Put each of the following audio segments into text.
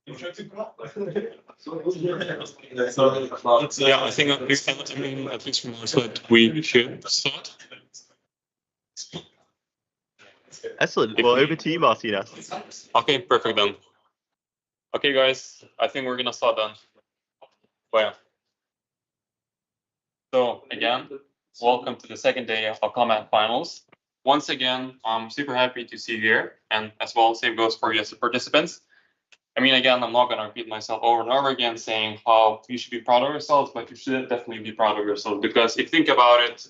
Yeah, I think at least from our side, we should start. Excellent. Well, over to you, Martinez. Okay, perfect then. Okay, guys, I think we're gonna start then. Well, so again, welcome to the second day of ClimateHack finals. Once again, I'm super happy to see you here, and as well, same goes for you as the participants. I mean, again, I'm not gonna repeat myself over and over again saying how you should be proud of yourselves, but you should definitely be proud of yourself, because if you think about it,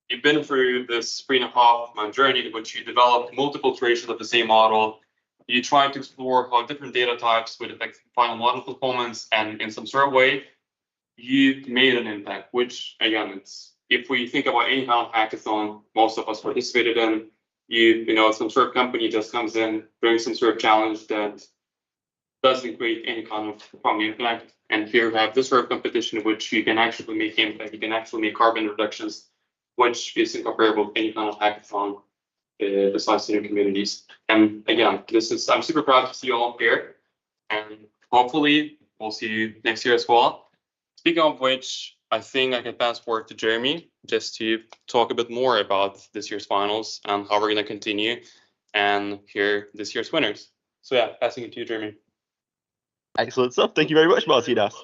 you've been through this 3.5-month journey in which you developed multiple iterations of the same model. You try to explore how different data types would affect final model performance, and in some sort of way, you made an impact, which again, it's, if we think about any kind of hackathon most of us participated in, you know, some sort of company just comes in, brings some sort of challenge that doesn't create any kind of strong impact. And here we have this sort of competition in which you can actually make impact, you can actually make carbon reductions, which is incomparable with any kind of hackathon besides the new communities. And again, I'm super proud to see you all here, and hopefully we'll see you next year as well. Speaking of which, I think I can pass forward to Jeremy just to talk a bit more about this year's finals and how we're going to continue and hear this year's winners. So yeah, passing it to you, Jeremy. Excellent stuff. Thank you very much, Martinez.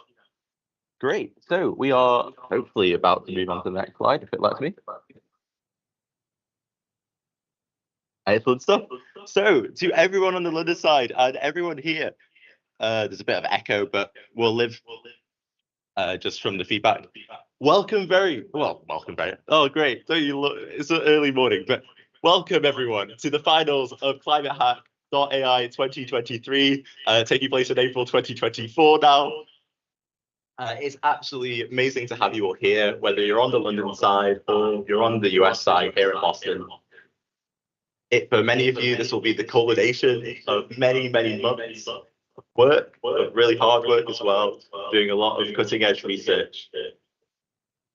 Great. So we are hopefully about to move on to the next slide, if it lets me. Excellent stuff. So to everyone on the London side and everyone here, there's a bit of echo, but we'll live just from the feedback. Welcome very. Oh, great. Don't you look? It's an early morning, but welcome everyone to the finals of ClimateHack.AI 2023, taking place in April 2024 now. It's absolutely amazing to have you all here, whether you're on the London side or you're on the US side here in Boston. For many of you, this will be the culmination of many, many months of work, really hard work as well, doing a lot of cutting edge research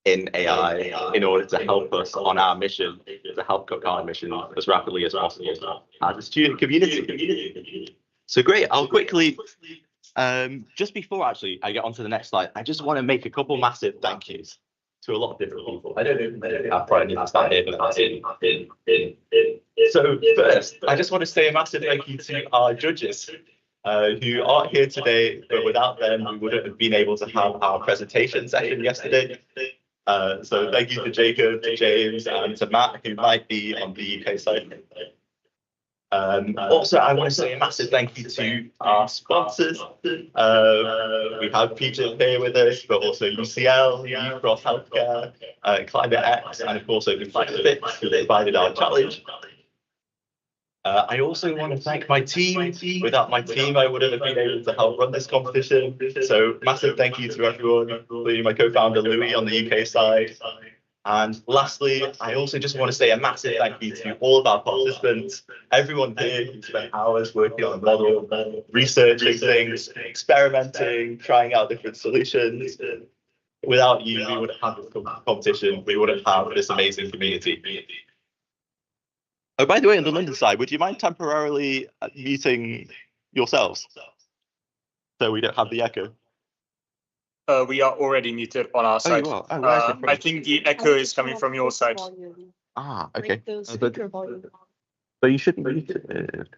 in AI in order to help us on our mission, to help cut carbon emissions as rapidly as possible as a student community. So great, I'll quickly, just before actually I get on to the next slide, I just want to make a couple massive thank yous to a lot of different people. I don't know, I probably need to start here, but that's in. So first, I just want to say a massive thank you to our judges who aren't here today, but without them, we wouldn't have been able to have our presentation session yesterday. So thank you to Jacob, to James, and to Matt, who might be on the UK side. Also, I want to say a massive thank you to our sponsors. We have Peter here with us, but also UCL, Ucross Healthcare, ClimateX, and of course, ClimateFit, who provided our challenge. I also want to thank my team. Without my team, I wouldn't have been able to help run this competition. So massive thank you to everyone, including my co-founder Louis on the UK side. And lastly, I also just want to say a massive thank you to all of our participants, everyone here who spent hours working on the model, researching things, experimenting, trying out different solutions. Without you, we wouldn't have this competition, we wouldn't have this amazing community. Oh, by the way, on the London side, would you mind temporarily muting yourselves so we don't have the echo? We are already muted on our side. Oh, you are? I think the echo is coming from your side. Ah, okay. The speaker volume. But you shouldn't be muted.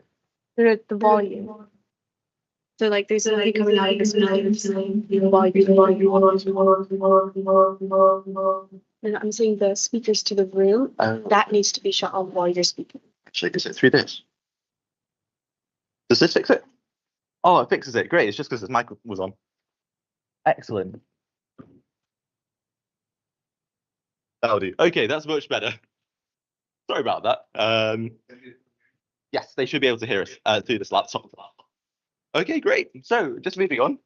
The volume. So like there's somebody coming out of this volume. And I'm saying the speakers to the room, that needs to be shut off while you're speaking. Actually, is it through this? Does this fix it? Oh, it fixes it. Great. It's just because this mic was on. Excellent. That'll do. Okay, that's much better. Sorry about that. Yes, they should be able to hear us through this laptop. Okay, great. So just moving on.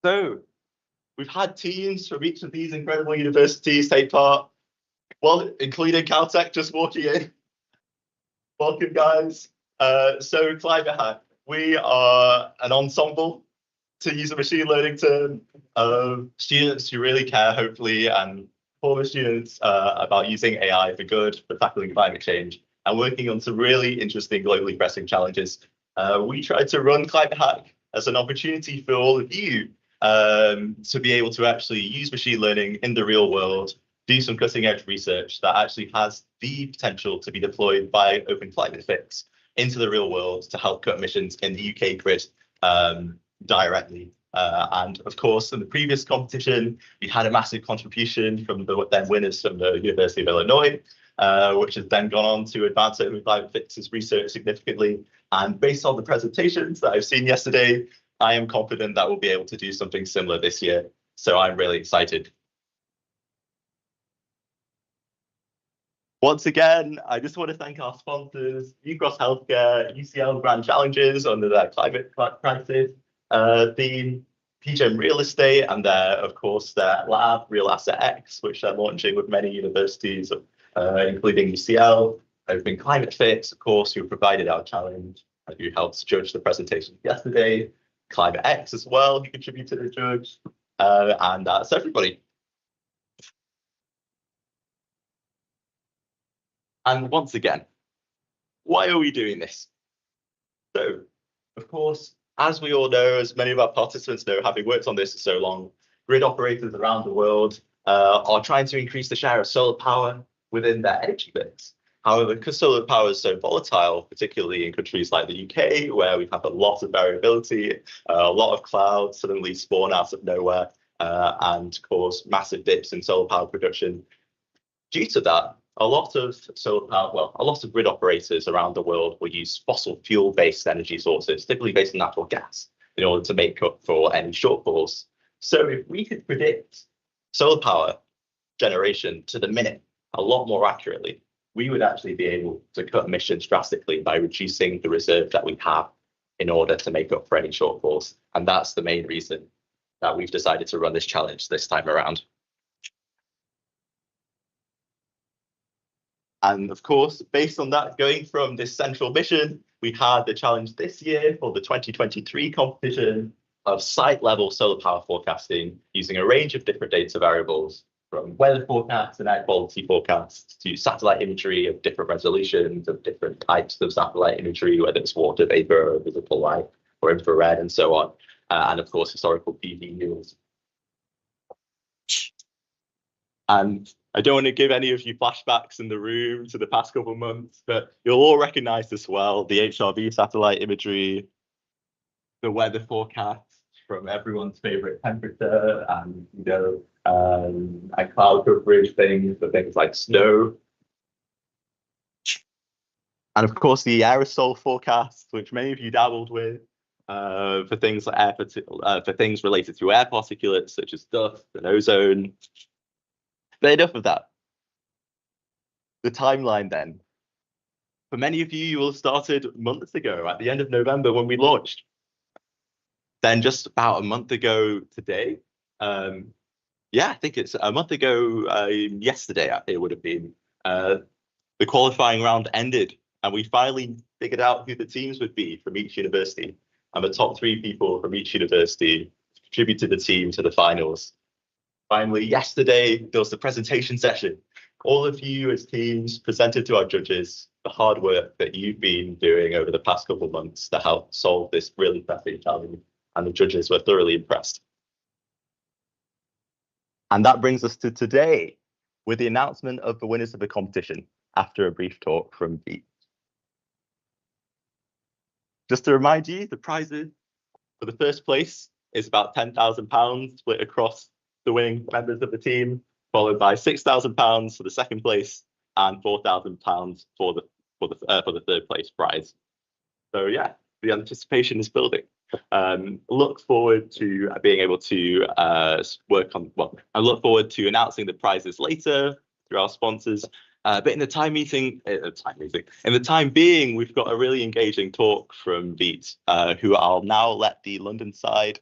So we've had teams from each of these incredible universities take part, well, including Caltech just walking in. Welcome, guys. So ClimateHack, we are an ensemble, to use a machine learning term, of students who really care, hopefully, and former students about using AI for good, for tackling climate change, and working on some really interesting globally pressing challenges. We tried to run ClimateHack as an opportunity for all of you to be able to actually use machine learning in the real world, do some cutting edge research that actually has the potential to be deployed by Open Climate Fix into the real world to help cut emissions in the UK grid directly. And of course, in the previous competition, we had a massive contribution from the then winners from the University of Illinois, which has then gone on to advance Open Climate Fix's research significantly. And based on the presentations that I've seen yesterday, I am confident that we'll be able to do something similar this year. So I'm really excited. Once again, I just want to thank our sponsors, UCross Healthcare, UCL Grand Challenges under their climate crisis theme, PGEM Real Estate, and of course, their lab, Real Asset X, which they're launching with many universities, including UCL, Open Climate Fix, of course, who provided our challenge, who helped judge the presentation yesterday, Climate X as well, who contributed to judge, and that's everybody. And once again, why are we doing this? So, of course, as we all know, as many of our participants know, having worked on this for so long, grid operators around the world are trying to increase the share of solar power within their energy mix. However, because solar power is so volatile, particularly in countries like the UK, where we have a lot of variability, a lot of clouds suddenly spawn out of nowhere and cause massive dips in solar power production. Due to that, a lot of solar power, well, a lot of grid operators around the world will use fossil fuel-based energy sources, typically based on natural gas, in order to make up for any shortfalls. So if we could predict solar power generation to the minute a lot more accurately, we would actually be able to cut emissions drastically by reducing the reserve that we have in order to make up for any shortfalls. And that's the main reason that we've decided to run this challenge this time around. And of course, based on that, going from this central mission, we had the challenge this year for the 2023 competition of site-level solar power forecasting using a range of different data variables, from weather forecasts and air quality forecasts to satellite imagery of different resolutions, of different types of satellite imagery, whether it's water vapor, or visible light, or infrared, and so on. And of course, historical PV yields. And I don't want to give any of you flashbacks in the room to the past couple of months, but you'll all recognize this well, the HRV satellite imagery, the weather forecasts from everyone's favorite temperature, and and cloud coverage things for things like snow. And of course, the aerosol forecasts, which many of you dabbled with, for things like for things related to air particulates such as dust and ozone. But enough of that. The timeline then. For many of you, you will have started months ago at the end of November when we launched. Then just about a month ago today, yeah, I think it's a month ago yesterday, it would have been, the qualifying round ended and we finally figured out who the teams would be from each university. And the top 3 people from each university contributed the team to the finals. Finally, yesterday, there was the presentation session. All of you as teams presented to our judges the hard work that you've been doing over the past couple of months to help solve this really fascinating challenge, and the judges were thoroughly impressed. And that brings us to today, with the announcement of the winners of the competition after a brief talk from Pete. Just to remind you, the prizes for the first place is about £10,000 split across the winning members of the team, followed by £6,000 for the second place and £4,000 for the third place prize. So yeah, the anticipation is building. Look forward to being able to work on. Well, I look forward to announcing the prizes later through our sponsors. But in the time being, we've got a really engaging talk from Beat, who I'll now let the London side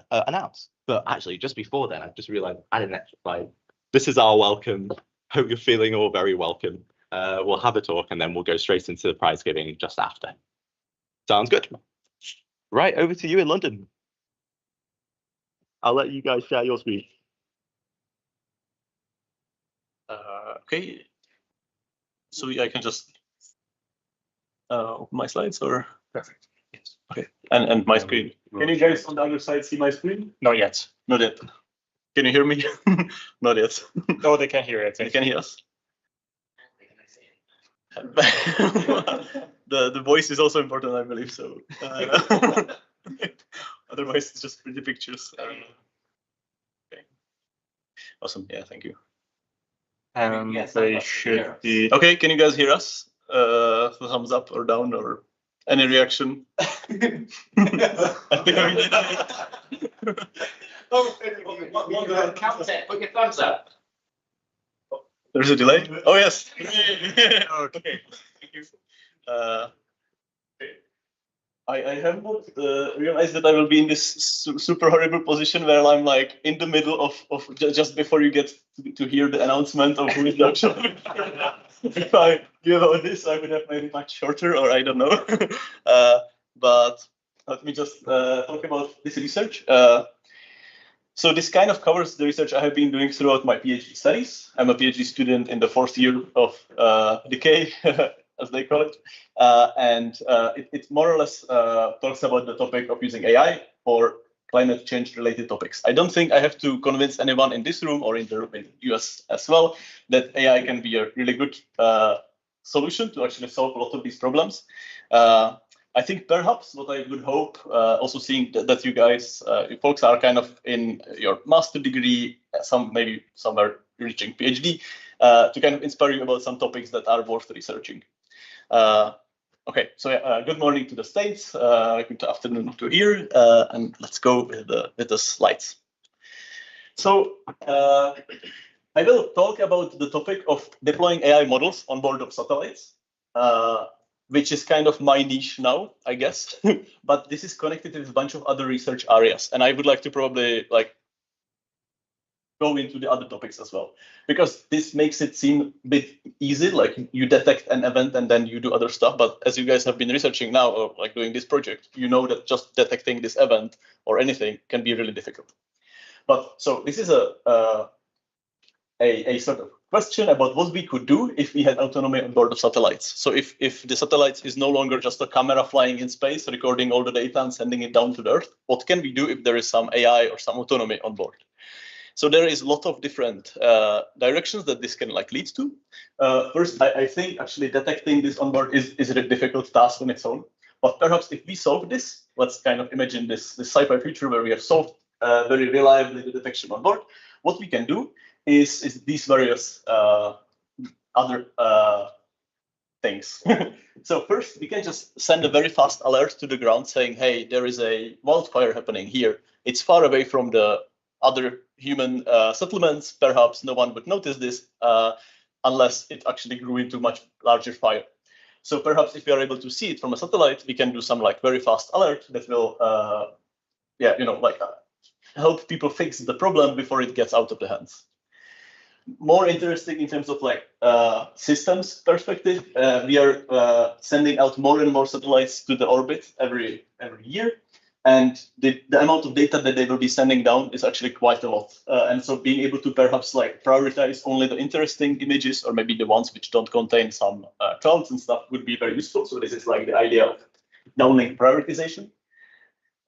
announce. But actually, just before then, I've just realised I had an extra slide. This is our welcome. Hope you're feeling all very welcome. We'll have a talk and then we'll go straight into the prize giving just after. Sounds good. Right, over to you in London. I'll let you guys share your screen. Okay. So I can just open my slides or? Perfect. Yes. Okay. And my screen. Can you guys on the other side see my screen? Not yet. Not yet. Can you hear me? Not yet. No, they can hear it. They can hear us. The voice is also important, I believe. So otherwise, it's just pretty pictures. Okay. Awesome. Yeah. Thank you. They should be okay. Can you guys hear us? Thumbs up or down or any reaction? Put your thumbs up. There's a delay. Oh yes. Okay. Thank you. I have not realized that I will be in this super horrible position where I'm like in the middle of just before you get to hear the announcement of who is the actual. If I knew about this, I would have made it much shorter, or I don't know. But let me just talk about this research. So this kind of covers the research I have been doing throughout my PhD studies. I'm a PhD student in the 4th year of decay, as they call it. And it more or less talks about the topic of using AI for climate change related topics. I don't think I have to convince anyone in this room or in the US as well that AI can be a really good solution to actually solve a lot of these problems. I think perhaps what I would hope, also seeing that you guys, you folks are kind of in your master degree, maybe somewhere reaching PhD, to kind of inspire you about some topics that are worth researching. Okay, so good morning to the States, good afternoon to here, and let's go with the slides. So I will talk about the topic of deploying AI models on board of satellites. Which is kind of my niche now, I guess. But this is connected with a bunch of other research areas. And I would like to probably go into the other topics as well, because this makes it seem a bit easy, like you detect an event and then you do other stuff. But as you guys have been researching now, or like doing this project, you know that just detecting this event or anything can be really difficult. But so this is a sort of question about what we could do if we had autonomy on board of satellites. So if the satellites is no longer just a camera flying in space, recording all the data and sending it down to the Earth, what can we do if there is some AI or some autonomy on board? So there is a lot of different directions that this can lead to. First, I think actually detecting this on board is a difficult task on its own. But perhaps if we solve this, let's kind of imagine this sci-fi future where we have solved very reliably the detection on board. What we can do is these various other things. So first, we can just send a very fast alert to the ground saying, hey, there is a wildfire happening here. It's far away from the other human settlements. Perhaps no one would notice this unless it actually grew into much larger fire. So perhaps if we are able to see it from a satellite, we can do some very fast alert that will, help people fix the problem before it gets out of the hands. More interesting in terms of systems perspective, we are sending out more and more satellites to the orbit every year, and the amount of data that they will be sending down is actually quite a lot. And so being able to perhaps prioritize only the interesting images, or maybe the ones which don't contain some clouds and stuff, would be very useful. So this is the idea of downlink prioritization.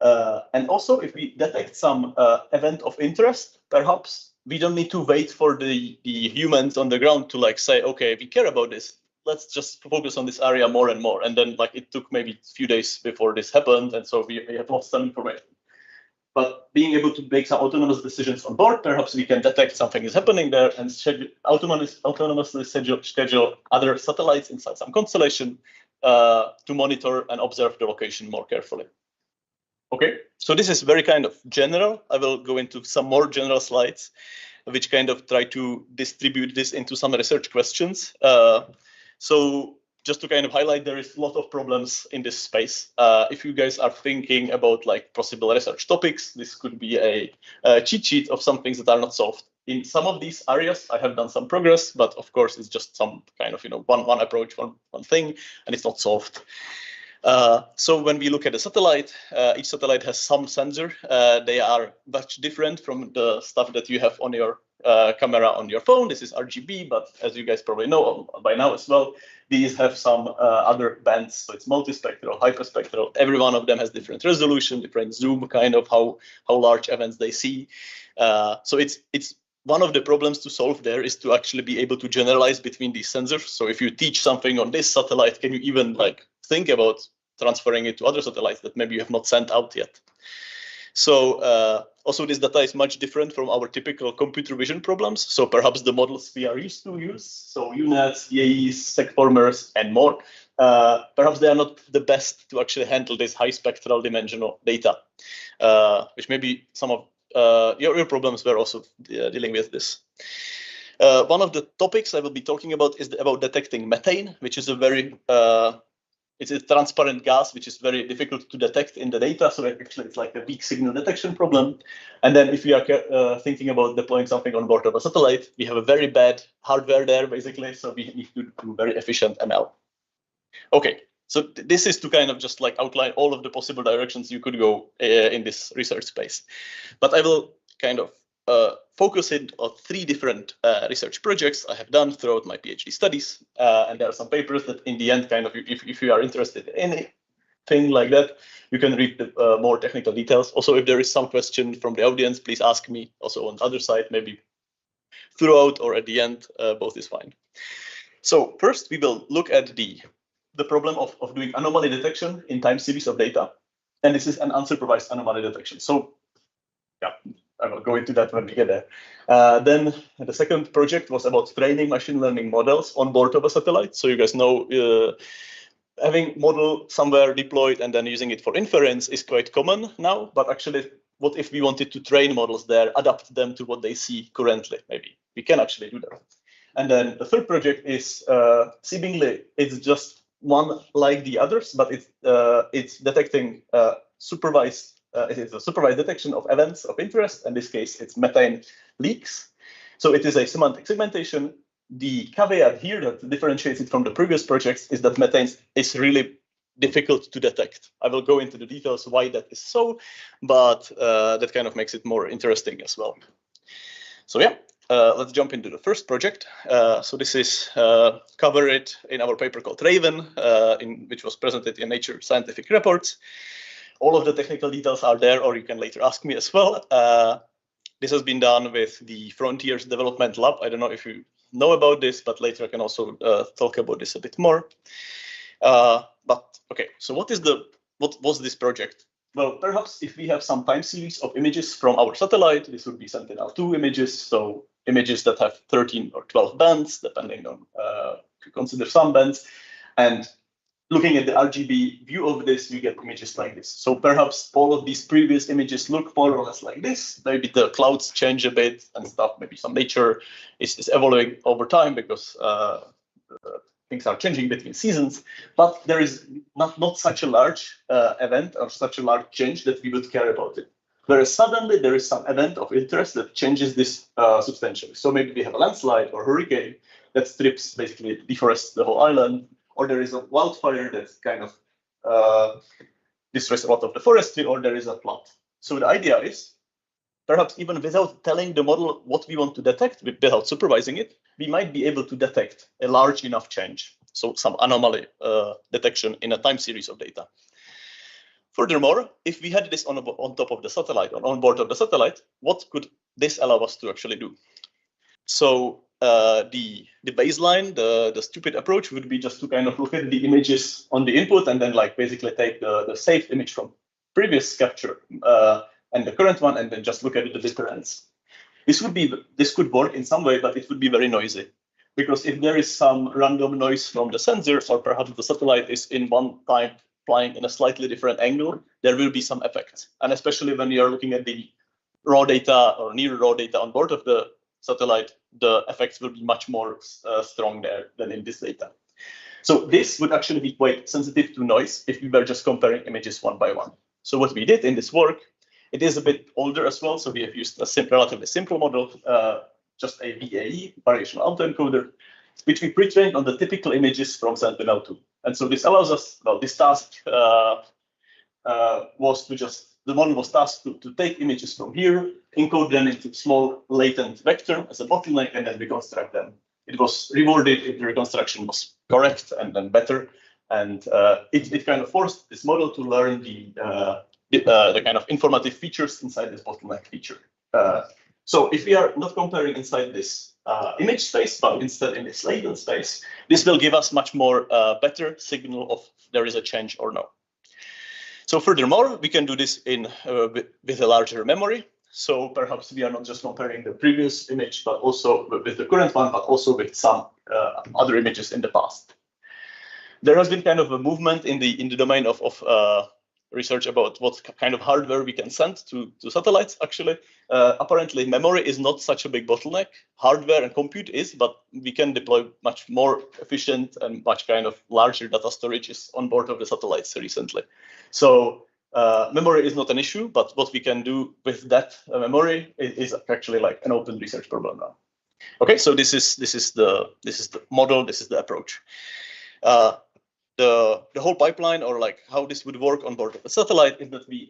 And also, if we detect some event of interest, perhaps we don't need to wait for the humans on the ground to say, okay, we care about this. Let's just focus on this area more and more. And then it took maybe a few days before this happened. And so we have lost some information. But being able to make some autonomous decisions on board, perhaps we can detect something is happening there and autonomously schedule other satellites inside some constellation to monitor and observe the location more carefully. Okay, so this is very kind of general. I will go into some more general slides, which kind of try to distribute this into some research questions. So just to kind of highlight, there is a lot of problems in this space. If you guys are thinking about possible research topics, this could be a cheat sheet of some things that are not solved. In some of these areas, I have done some progress, but of course, it's just some kind of one approach, one thing, and it's not solved. So when we look at a satellite, each satellite has some sensor. They are much different from the stuff that you have on your camera on your phone. This is RGB, but as you guys probably know by now as well, these have some other bands. So it's multispectral, hyperspectral. Every one of them has different resolution, different zoom, kind of how large events they see. So it's one of the problems to solve there is to actually be able to generalize between these sensors. So if you teach something on this satellite, can you even like think about transferring it to other satellites that maybe you have not sent out yet? So also this data is much different from our typical computer vision problems. So perhaps the models we are used to use, so UNets, EAEs, segformers, and more, perhaps they are not the best to actually handle this high spectral dimensional data, which maybe some of your problems were also dealing with this. One of the topics I will be talking about is about detecting methane, which is a very it's a transparent gas, which is very difficult to detect in the data. So actually, it's like a weak signal detection problem. And then if we are thinking about deploying something on board of a satellite, we have a very bad hardware there, basically. So we need to do very efficient ML. Okay, so this is to kind of just like outline all of the possible directions you could go in this research space. But I will kind of focus it on 3 different research projects I have done throughout my PhD studies. And there are some papers that in the end, kind of, if you are interested in anything like that, you can read the more technical details. Also, if there is some question from the audience, please ask me. Also on the other side, maybe throughout or at the end, both is fine. So first, we will look at the problem of doing anomaly detection in time series of data. And this is an unsupervised anomaly detection. So yeah, I will go into that when we get there. Then the second project was about training machine learning models on board of a satellite. So you guys know having model somewhere deployed and then using it for inference is quite common now. But actually, what if we wanted to train models there, adapt them to what they see currently? Maybe we can actually do that. And then the third project is seemingly it's just one like the others, but it's detecting supervised. It is a supervised detection of events of interest. In this case, it's methane leaks. So it is a semantic segmentation. The caveat here that differentiates it from the previous projects is that methane is really difficult to detect. I will go into the details why that is so, but that kind of makes it more interesting as well. So yeah, let's jump into the first project. So this is covered in our paper called Raven, which was presented in Nature Scientific Reports. All of the technical details are there, or you can later ask me as well. This has been done with the Frontiers Development Lab. I don't know if you know about this, but later I can also talk about this a bit more. But okay, so what was this project? Well, perhaps if we have some time series of images from our satellite, this would be Sentinel-2 images, so images that have 13 or 12 bands, depending on if you consider some bands. And looking at the RGB view of this, you get images like this. So perhaps all of these previous images look more or less like this. Maybe the clouds change a bit and stuff. Maybe some nature is evolving over time because things are changing between seasons. But there is not such a large event or such a large change that we would care about it. Whereas suddenly there is some event of interest that changes this substantially. So maybe we have a landslide or hurricane that strips, basically deforests the whole island. Or there is a wildfire that kind of destroys a lot of the forestry, or there is a flood. So the idea is, perhaps even without telling the model what we want to detect, without supervising it, we might be able to detect a large enough change. So some anomaly detection in a time series of data. Furthermore, if we had this on top of the satellite, or on board of the satellite, what could this allow us to actually do? So the baseline, the stupid approach would be just to kind of look at the images on the input and then like basically take the saved image from previous capture and the current one and then just look at the difference. This could work in some way, but it would be very noisy. Because if there is some random noise from the sensor, or perhaps the satellite is in one time flying in a slightly different angle, there will be some effects. And especially when you're looking at the raw data or near raw data on board of the satellite, the effects will be much more strong there than in this data. So this would actually be quite sensitive to noise if we were just comparing images one by one. So what we did in this work, it is a bit older as well. So we have used a relatively simple model, just a VAE, variational autoencoder, which we pre-trained on the typical images from Sentinel-2. And so this allows us, well, this task was to just the model was tasked to take images from here, encode them into small latent vector as a bottleneck, and then reconstruct them. It was rewarded if the reconstruction was correct and then better. And it kind of forced this model to learn the kind of informative features inside this bottleneck feature. So if we are not comparing inside this image space, but instead in this latent space, this will give us much more better signal of there is a change or no. So furthermore, we can do this in with a larger memory. So perhaps we are not just comparing the previous image, but also with the current one, but also with some other images in the past. There has been kind of a movement in the domain of research about what kind of hardware we can send to satellites. Actually, apparently memory is not such a big bottleneck. Hardware and compute is, but we can deploy much more efficient and much kind of larger data storages on board of the satellites recently. So memory is not an issue, but what we can do with that memory is actually like an open research problem now. Okay, so this is the model, this is the approach. The whole pipeline, or like how this would work on board of the satellite, is that we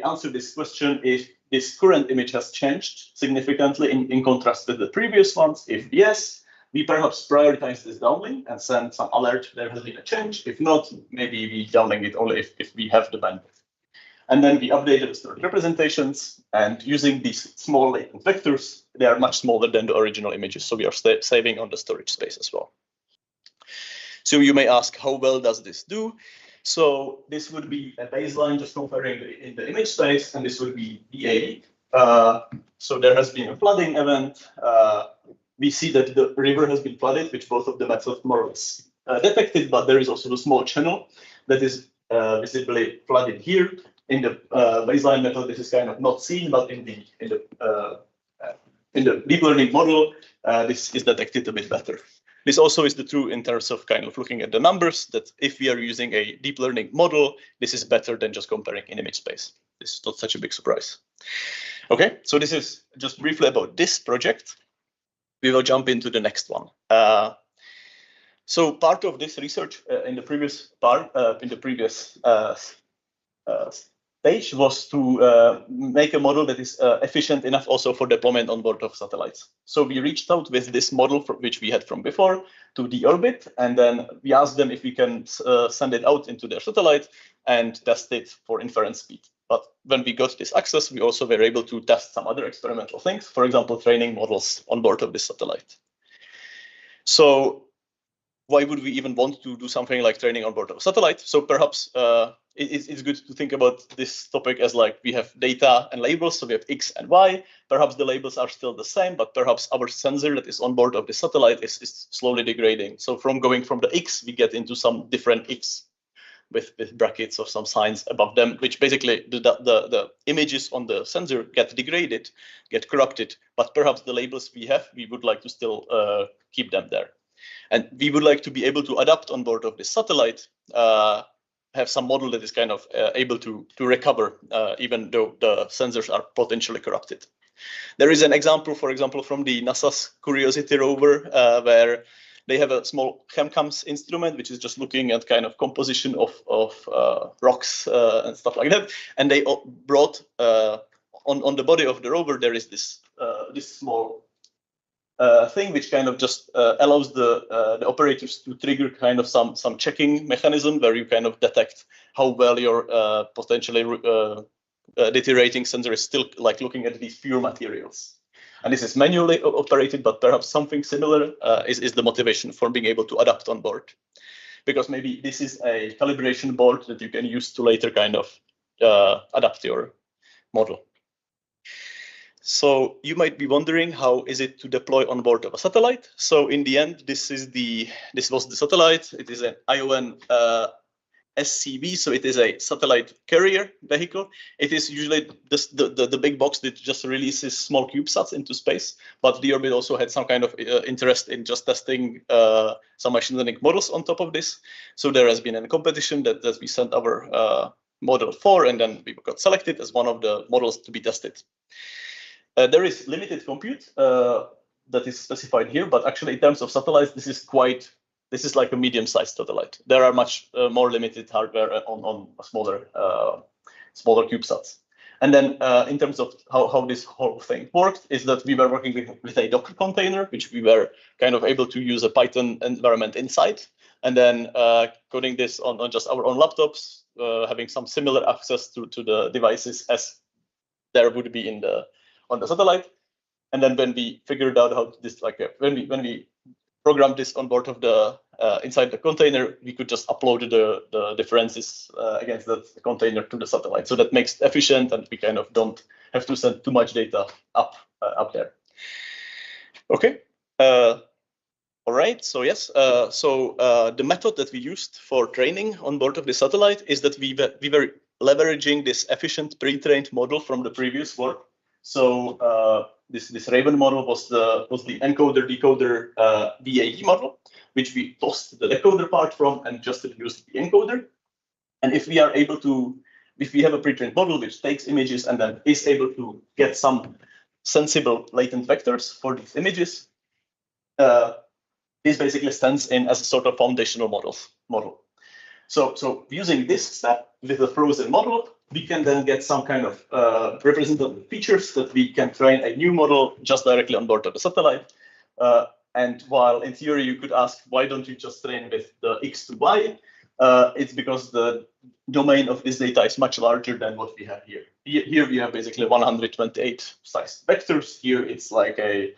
answer this question if this current image has changed significantly in contrast with the previous ones. If yes, we perhaps prioritize this downlink and send some alert there has been a change. If not, maybe we downlink it only if we have the bandwidth. And then we updated the storage representations, and using these small latent vectors, they are much smaller than the original images, so we are saving on the storage space as well. So you may ask, how well does this do? So this would be a baseline just comparing in the image space, and this would be DA. So there has been a flooding event. We see that the river has been flooded, which both of the methods more or less detected, but there is also a small channel that is visibly flooded here. In the baseline method, this is kind of not seen, but in the deep learning model, this is detected a bit better. This also is the true in terms of kind of looking at the numbers, that if we are using a deep learning model, this is better than just comparing in image space. This is not such a big surprise. Okay, so this is just briefly about this project. We will jump into the next one. So part of this research in the previous stage was to make a model that is efficient enough also for deployment on board of satellites. So we reached out with this model which we had from before to deorbit, and then we asked them if we can send it out into their satellite and test it for inference speed. But when we got this access, we also were able to test some other experimental things, for example, training models on board of this satellite. So why would we even want to do something like training on board of a satellite? So perhaps it's good to think about this topic as like we have data and labels, so we have X and Y. Perhaps the labels are still the same, but perhaps our sensor that is on board of the satellite is slowly degrading. So from going from the X, we get into some different X with brackets or some signs above them, which basically the images on the sensor get degraded, get corrupted, but perhaps the labels we would like to still keep them there. And we would like to be able to adapt on board of this satellite, have some model that is kind of able to recover, even though the sensors are potentially corrupted. There is an example, for example, from the NASA's Curiosity rover, where they have a small ChemCams instrument, which is just looking at kind of composition of rocks and stuff like that. And they brought on the body of the rover, there is this small thing which kind of just allows the operators to trigger kind of some checking mechanism where you kind of detect how well your potentially deteriorating sensor is still like looking at these pure materials. And this is manually operated, but perhaps something similar is the motivation for being able to adapt on board. Because maybe this is a calibration board that you can use to later kind of adapt your model. So you might be wondering, how is it to deploy on board of a satellite? So in the end, this was the satellite. It is an ION SCV, so it is a satellite carrier vehicle. It is usually the big box that just releases small CubeSats into space, but the orbit also had some kind of interest in just testing some machine learning models on top of this. So there has been a competition that we sent our model for, and then we got selected as one of the models to be tested. There is limited compute that is specified here, but actually in terms of satellites, this is like a medium-sized satellite. There are much more limited hardware on a smaller smaller CubeSats. And then in terms of how this whole thing worked is that we were working with a Docker container, which we were kind of able to use a Python environment inside, and then coding this on just our own laptops, having some similar access to the devices as there would be on the satellite. And then when we figured out how this, when we programmed this on board of the inside the container, we could just upload the differences against that container to the satellite. So that makes it efficient, and we kind of don't have to send too much data up there. Okay. All right. So yes. The method that we used for training on board of the satellite is that we were leveraging this efficient pre-trained model from the previous work. So this Raven model was the encoder decoder VAE model, which we tossed the decoder part from and just used the encoder. And if we have a pre-trained model which takes images and then is able to get some sensible latent vectors for these images, this basically stands in as a sort of foundational model. So using this step with a frozen model, we can then get some kind of representative features that we can train a new model just directly on board of the satellite. And while in theory you could ask, why don't you just train with the X to Y? It's because the domain of this data is much larger than what we have here. Here we have basically 128 size vectors. Here it's like I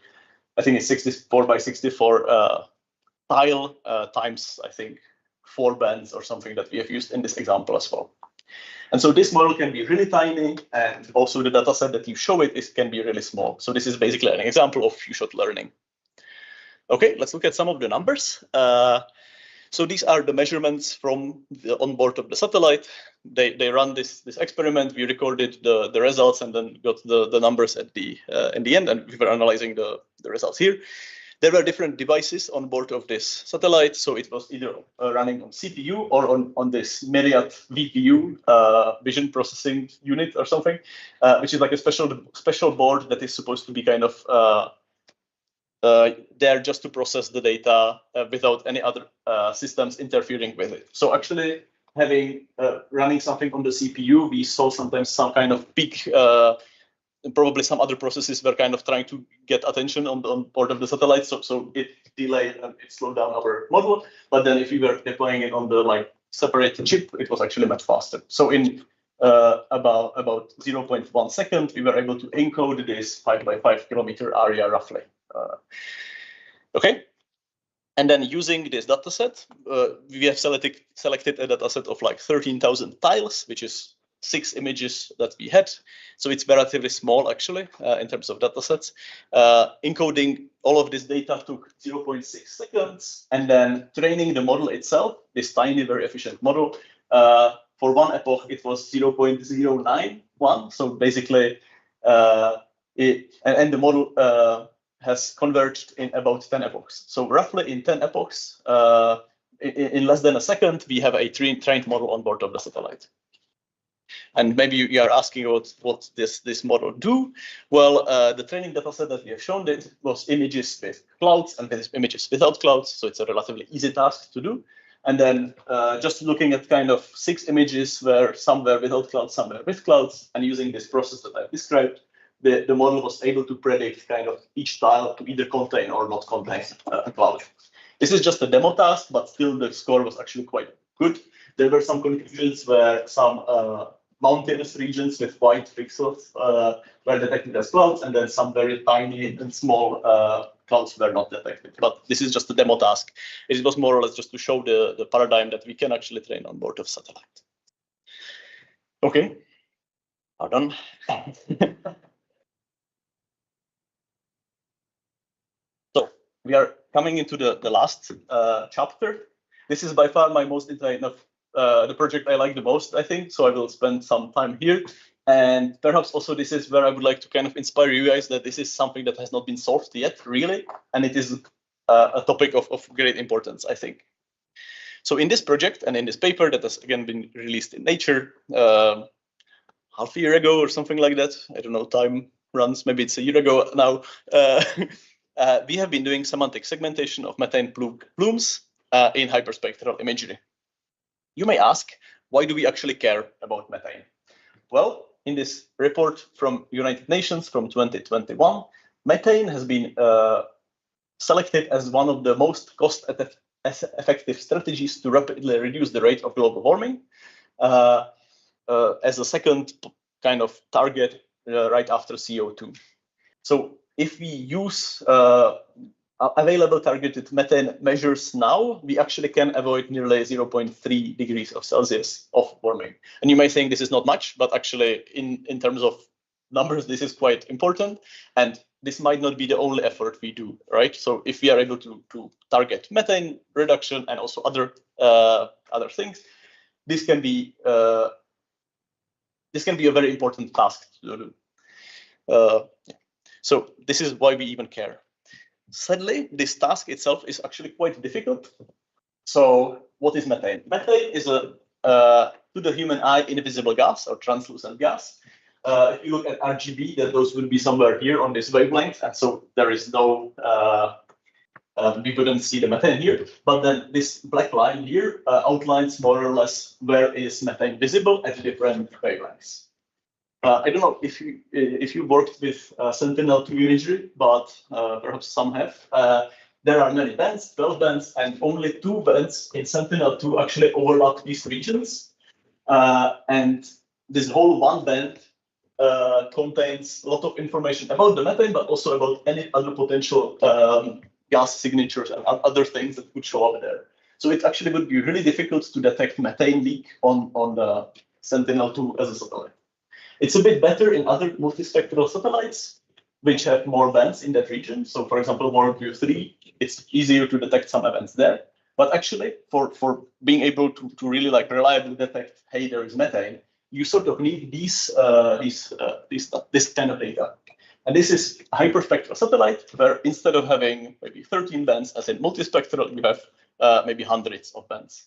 think it's 64 by 64 tile times, I think, 4 bands or something that we have used in this example as well. And so this model can be really tiny, and also the data set that you show it can be really small. So this is basically an example of few-shot learning. Okay, let's look at some of the numbers. So these are the measurements from the onboard of the satellite. They run this experiment. We recorded the results and then got the numbers at in the end, and we were analyzing the results here. There were different devices on board of this satellite, so it was either running on CPU or on this Myriad VPU, vision processing unit or something, which is like a special board that is supposed to be kind of there just to process the data without any other systems interfering with it. So actually having running something on the CPU, we saw sometimes some kind of peak. Probably some other processes were kind of trying to get attention on board of the satellite, so it delayed and it slowed down our model. But then if we were deploying it on the separate chip, it was actually much faster. So in about 0.1 second, we were able to encode this 5 by 5 kilometer area roughly. Okay. And then using this data set, we have selected a data set of like 13,000 tiles, which is 6 images that we had. So it's relatively small, actually, in terms of data sets. Encoding all of this data took 0.6 seconds. And then training the model itself, this tiny, very efficient model, for one epoch, it was 0.091. So basically, and the model has converged in about 10 epochs. So roughly in 10 epochs, in less than a second, we have a trained model on board of the satellite. And maybe you are asking what this model do. Well, the training data set that we have shown it was images with clouds and images without clouds. So it's a relatively easy task to do. And then just looking at kind of 6 images where some were without clouds, some were with clouds, and using this process that I've described, the model was able to predict kind of each tile to either contain or not contain a cloud. This is just a demo task, but still the score was actually quite good. There were some confusions where some mountainous regions with white pixels were detected as clouds, and then some very tiny and small clouds were not detected. But this is just a demo task. It was more or less just to show the paradigm that we can actually train on board of satellite. Okay, pardon. So we are coming into the last chapter. This is by far my most the project I like the most, I think. So I will spend some time here. And perhaps also this is where I would like to kind of inspire you guys that this is something that has not been solved yet, really. And it is a topic of great importance, I think. So in this project and in this paper that has again been released in Nature half a year ago or something like that, I don't know, time runs, maybe it's a year ago now, we have been doing semantic segmentation of methane plumes in hyperspectral imagery. You may ask, why do we actually care about methane? Well, in this report from United Nations from 2021, methane has been selected as one of the most cost-effective strategies to rapidly reduce the rate of global warming, as a second kind of target right after CO2. So if we use available targeted methane measures now, we actually can avoid nearly 0.3 degrees of Celsius of warming. And you may think this is not much, but actually in terms of numbers, this is quite important. And this might not be the only effort we do, right? So if we are able to target methane reduction and also other things, this can be a very important task to do. So this is why we even care. Sadly, this task itself is actually quite difficult. So what is methane? Methane is a, to the human eye, invisible gas or translucent gas. If you look at RGB, that those will be somewhere here on this wavelength. And so there is no, we couldn't see the methane here. But then this black line here outlines more or less where is methane visible at different wavelengths. I don't know if you worked with Sentinel-2 imagery, but perhaps some have. There are many bands, 12 bands, and only 2 bands in Sentinel-2 actually overlap these regions. And this whole one band contains a lot of information about the methane, but also about any other potential gas signatures and other things that could show up there. So it actually would be really difficult to detect methane leak on the Sentinel-2 as a satellite. It's a bit better in other multispectral satellites, which have more bands in that region. So for example, WorldView 3, it's easier to detect some events there. But actually, for being able to really like reliably detect, hey, there is methane, you sort of need this kind of data. And this is a hyperspectral satellite where instead of having maybe 13 bands as in multispectral, you have maybe hundreds of bands.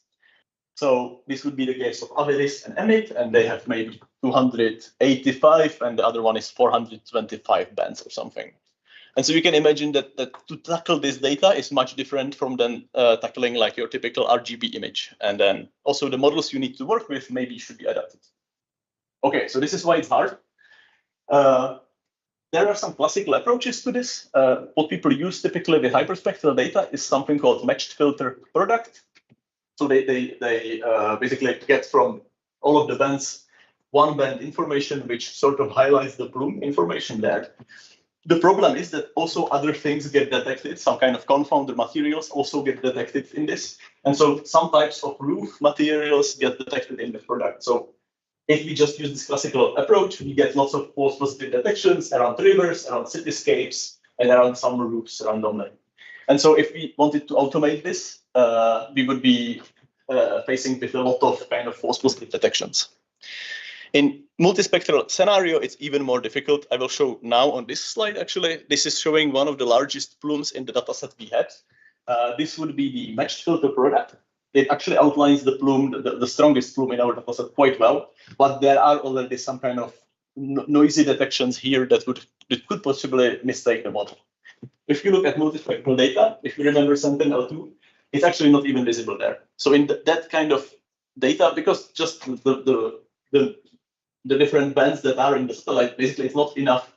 So this would be the case of Aviris and Emit, and they have maybe 285, and the other one is 425 bands or something. And so you can imagine that to tackle this data is much different from then tackling like your typical RGB image. And then also the models you need to work with maybe should be adapted. Okay, so this is why it's hard. There are some classical approaches to this. What people use typically with hyperspectral data is something called matched filter product. So they basically get from all of the bands one band information, which sort of highlights the plume information there. The problem is that also other things get detected. Some kind of confounder materials also get detected in this. And so some types of roof materials get detected in the product. So if we just use this classical approach, we get lots of false positive detections around rivers, around cityscapes, and around some roofs randomly. And so if we wanted to automate this, we would be facing with a lot of kind of false positive detections. In multispectral scenario, it's even more difficult. I will show now on this slide, actually. This is showing one of the largest plumes in the dataset we had. This would be the matched filter product. It actually outlines the plume, the strongest plume in our dataset quite well, but there are already some kind of noisy detections here that could possibly mistake the model. If you look at multispectral data, if you remember Sentinel-2, it's actually not even visible there. So in that kind of data, because just the different bands that are in the satellite, basically it's not enough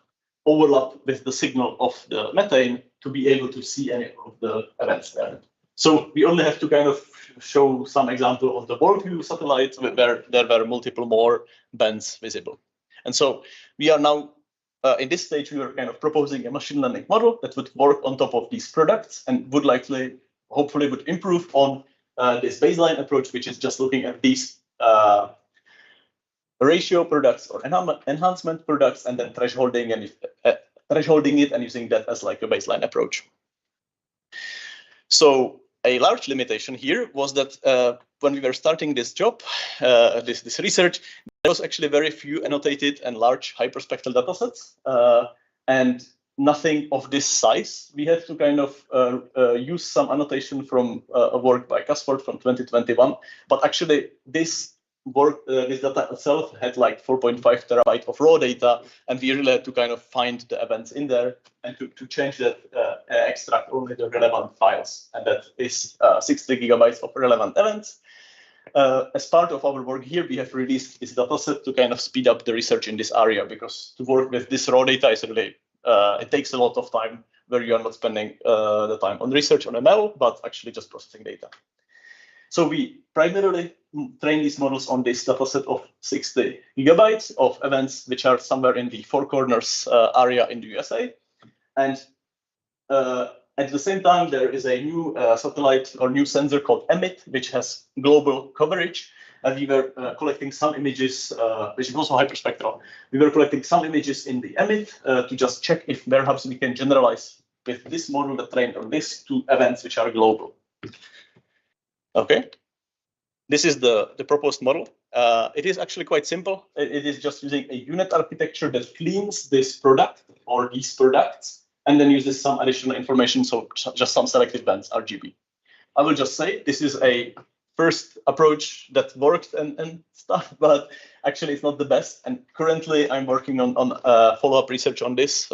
overlap with the signal of the methane to be able to see any of the events there. So we only have to kind of show some example of the WorldView satellite where there were multiple more bands visible. And so we are now, in this stage, we are kind of proposing a machine learning model that would work on top of these products and would likely, hopefully would improve on this baseline approach, which is just looking at these ratio products or enhancement products and then thresholding it and using that as like a baseline approach. So a large limitation here was that when we were starting this job, this research, there was actually very few annotated and large hyperspectral datasets, and nothing of this size. We had to kind of use some annotation from a work by Casford from 2021, but actually this work, this data itself had like 4.5 terabyte of raw data, and we really had to kind of find the events in there and to change that, extract only the relevant files, and that is 60 gigabytes of relevant events. As part of our work here, we have released this dataset to kind of speed up the research in this area, because to work with this raw data is really, it takes a lot of time where you are not spending the time on research on ML, but actually just processing data. So we primarily train these models on this dataset of 60 gigabytes of events, which are somewhere in the Four Corners area in the USA. And at the same time, there is a new satellite or new sensor called EMIT, which has global coverage. And we were collecting some images, which is also hyperspectral. We were collecting some images in the EMIT to just check if perhaps we can generalize with this model that trained on this to events which are global. Okay, this is the proposed model. It is actually quite simple. It is just using a unit architecture that cleans this product or these products, and then uses some additional information, so just some selected bands, RGB. I will just say this is a first approach that worked and stuff, but actually it's not the best. And currently I'm working on follow-up research on this.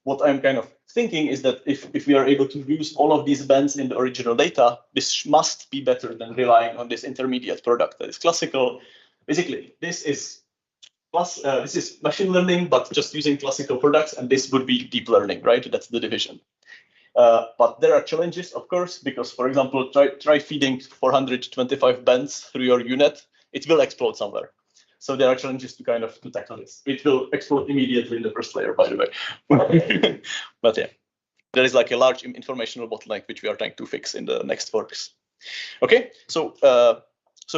What I'm kind of thinking is that if we are able to use all of these bands in the original data, this must be better than relying on this intermediate product that is classical. Basically, this is machine learning, but just using classical products, and this would be deep learning, right? That's the division. But there are challenges, of course, because, for example, try feeding 425 bands through your unit, it will explode somewhere. So there are challenges to tackle this. It will explode immediately in the first layer, by the way. But yeah, there is like a large informational bottleneck which we are trying to fix in the next works. Okay, so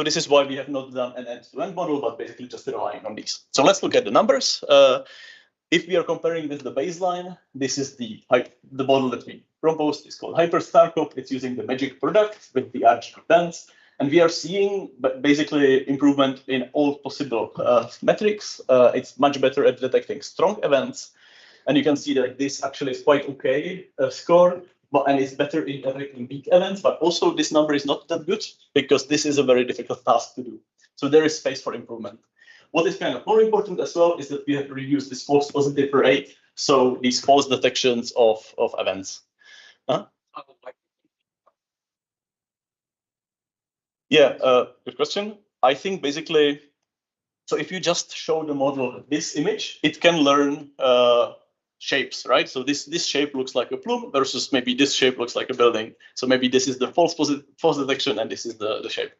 this is why we have not done an end-to-end model, but basically just relying on these. So let's look at the numbers. If we are comparing with the baseline, this is the model that we proposed. It's called HyperStarCop. It's using the magic product with the RGB bands. And we are seeing basically improvement in all possible metrics. It's much better at detecting strong events. And you can see that this actually is quite okay score, and it's better in detecting weak events. But also this number is not that good because this is a very difficult task to do. So there is space for improvement. What is kind of more important as well is that we have reduced this false positive rate. So these false detections of events. Yeah, good question. I think basically, so if you just show the model this image, it can learn shapes, right? So this shape looks like a plume versus maybe this shape looks like a building. So maybe this is the false detection and this is the shape.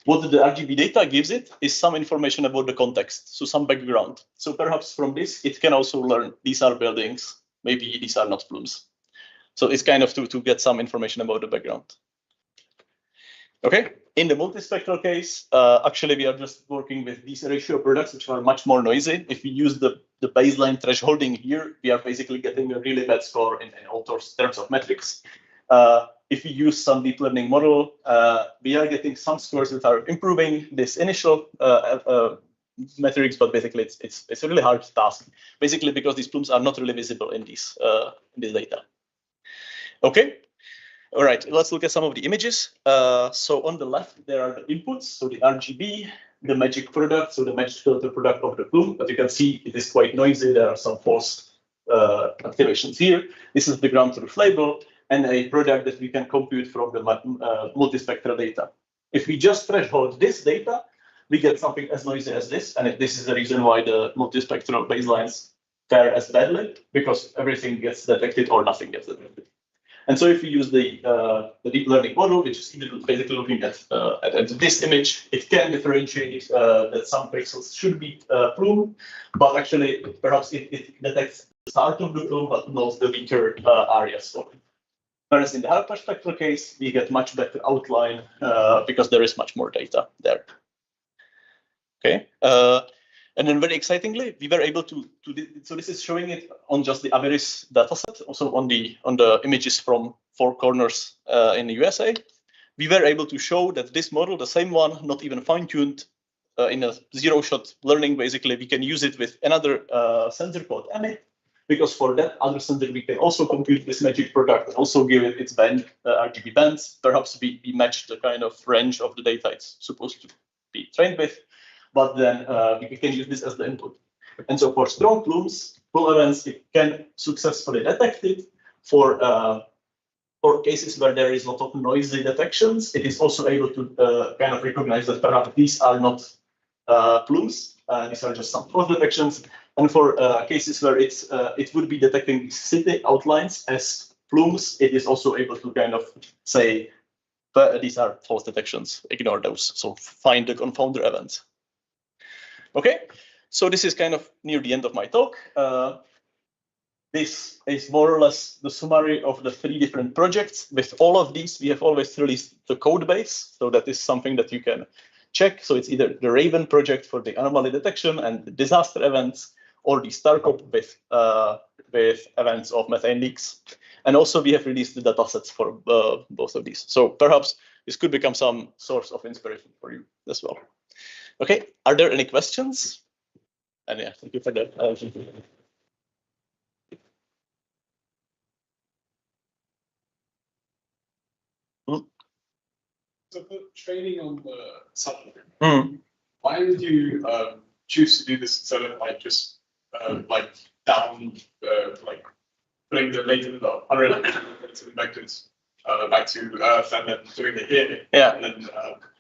What the RGB data gives it is some information about the context, so some background. So perhaps from this, it can also learn these are buildings, maybe these are not plumes. So it's kind of to get some information about the background. Okay, in the multispectral case, actually we are just working with these ratio products, which are much more noisy. If we use the baseline thresholding here, we are basically getting a really bad score in all terms of metrics. If we use some deep learning model, we are getting some scores that are improving this initial metrics, but basically it's a really hard task, basically because these plumes are not really visible in this data. Okay. All right, let's look at some of the images. So on the left, there are the inputs, so the RGB, the magic product, so the magic filter product of the plume. But you can see it is quite noisy. There are some false activations here. This is the ground truth label and a product that we can compute from the multispectral data. If we just threshold this data, we get something as noisy as this. And this is the reason why the multispectral baselines fare as badly, because everything gets detected or nothing gets detected. And so if we use the deep learning model, which is basically looking at this image, it can differentiate that some pixels should be plume, but actually perhaps it detects the start of the plume, but not the weaker areas. Whereas in the hyperspectral case, we get much better outline because there is much more data there. Okay. And then very excitingly, we were able to so this is showing it on just the Averis dataset, also on the images from Four Corners in the USA. We were able to show that this model, the same one, not even fine-tuned in a zero-shot learning, basically, we can use it with another sensor called EMIT, because for that other sensor, we can also compute this magic product and also give it its band, RGB bands. Perhaps we match the kind of range of the data it's supposed to be trained with. But then we can use this as the input. And so for strong plumes, plume events, it can successfully detect it. For for cases where there is a lot of noisy detections, it is also able to kind of recognize that perhaps these are not plumes. These are just some false detections. And for cases where it would be detecting city outlines as plumes, it is also able to kind of say, but these are false detections, ignore those. So find the confounder events. Okay, so this is kind of near the end of my talk. This is more or less the summary of the 3 different projects. With all of these, we have always released the code base. So that is something that you can check. So it's either the Raven project for the anomaly detection and the disaster events, or the StarCop with events of methane leaks. And also we have released the datasets for both of these. So perhaps this could become some source of inspiration for you as well. Okay, are there any questions? And yeah, thank you for that. So for training on the submarine, why did you choose to do this instead of like just like down like putting the latent vectors back to Earth and then doing it here? Yeah. And then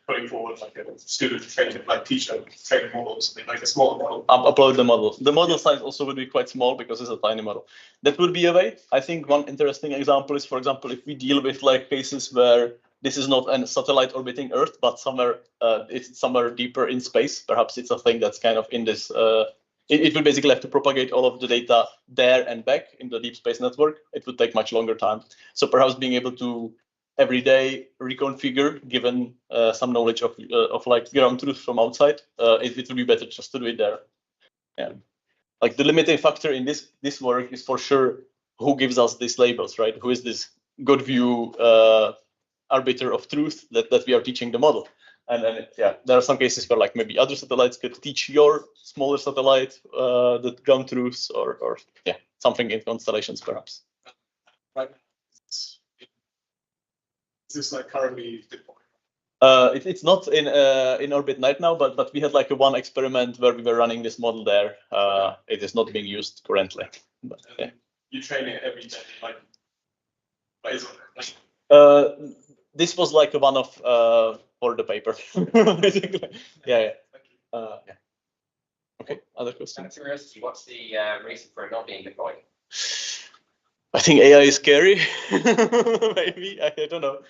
putting forward like a student training, like teacher training model or something, like a smaller model. Upload the model. The model size also would be quite small because it's a tiny model. That would be a way. I think one interesting example is, for example, if we deal with like cases where this is not a satellite orbiting Earth, but somewhere it's somewhere deeper in space. Perhaps it's a thing that's kind of in this. It will basically have to propagate all of the data there and back in the deep space network. It would take much longer time. So perhaps being able to every day reconfigure, given some knowledge of like ground truth from outside, it would be better just to do it there. Yeah, like the limiting factor in this work is for sure who gives us these labels, right? Who is this good view arbiter of truth that we are teaching the model? And then yeah, there are some cases where like maybe other satellites could teach your smaller satellite the ground truths, or yeah, something in constellations perhaps. Right. Is this like currently deployed? It's not in orbit right now, but we had like one experiment where we were running this model there. It is not being used currently. But, yeah. You train it every day, like based on it. This was like a one-off for the paper, basically. Yeah. Yeah. Okay. Other questions? Out of curiosity, what's the reason for it not being deployed? I think AI is scary. Maybe I don't know.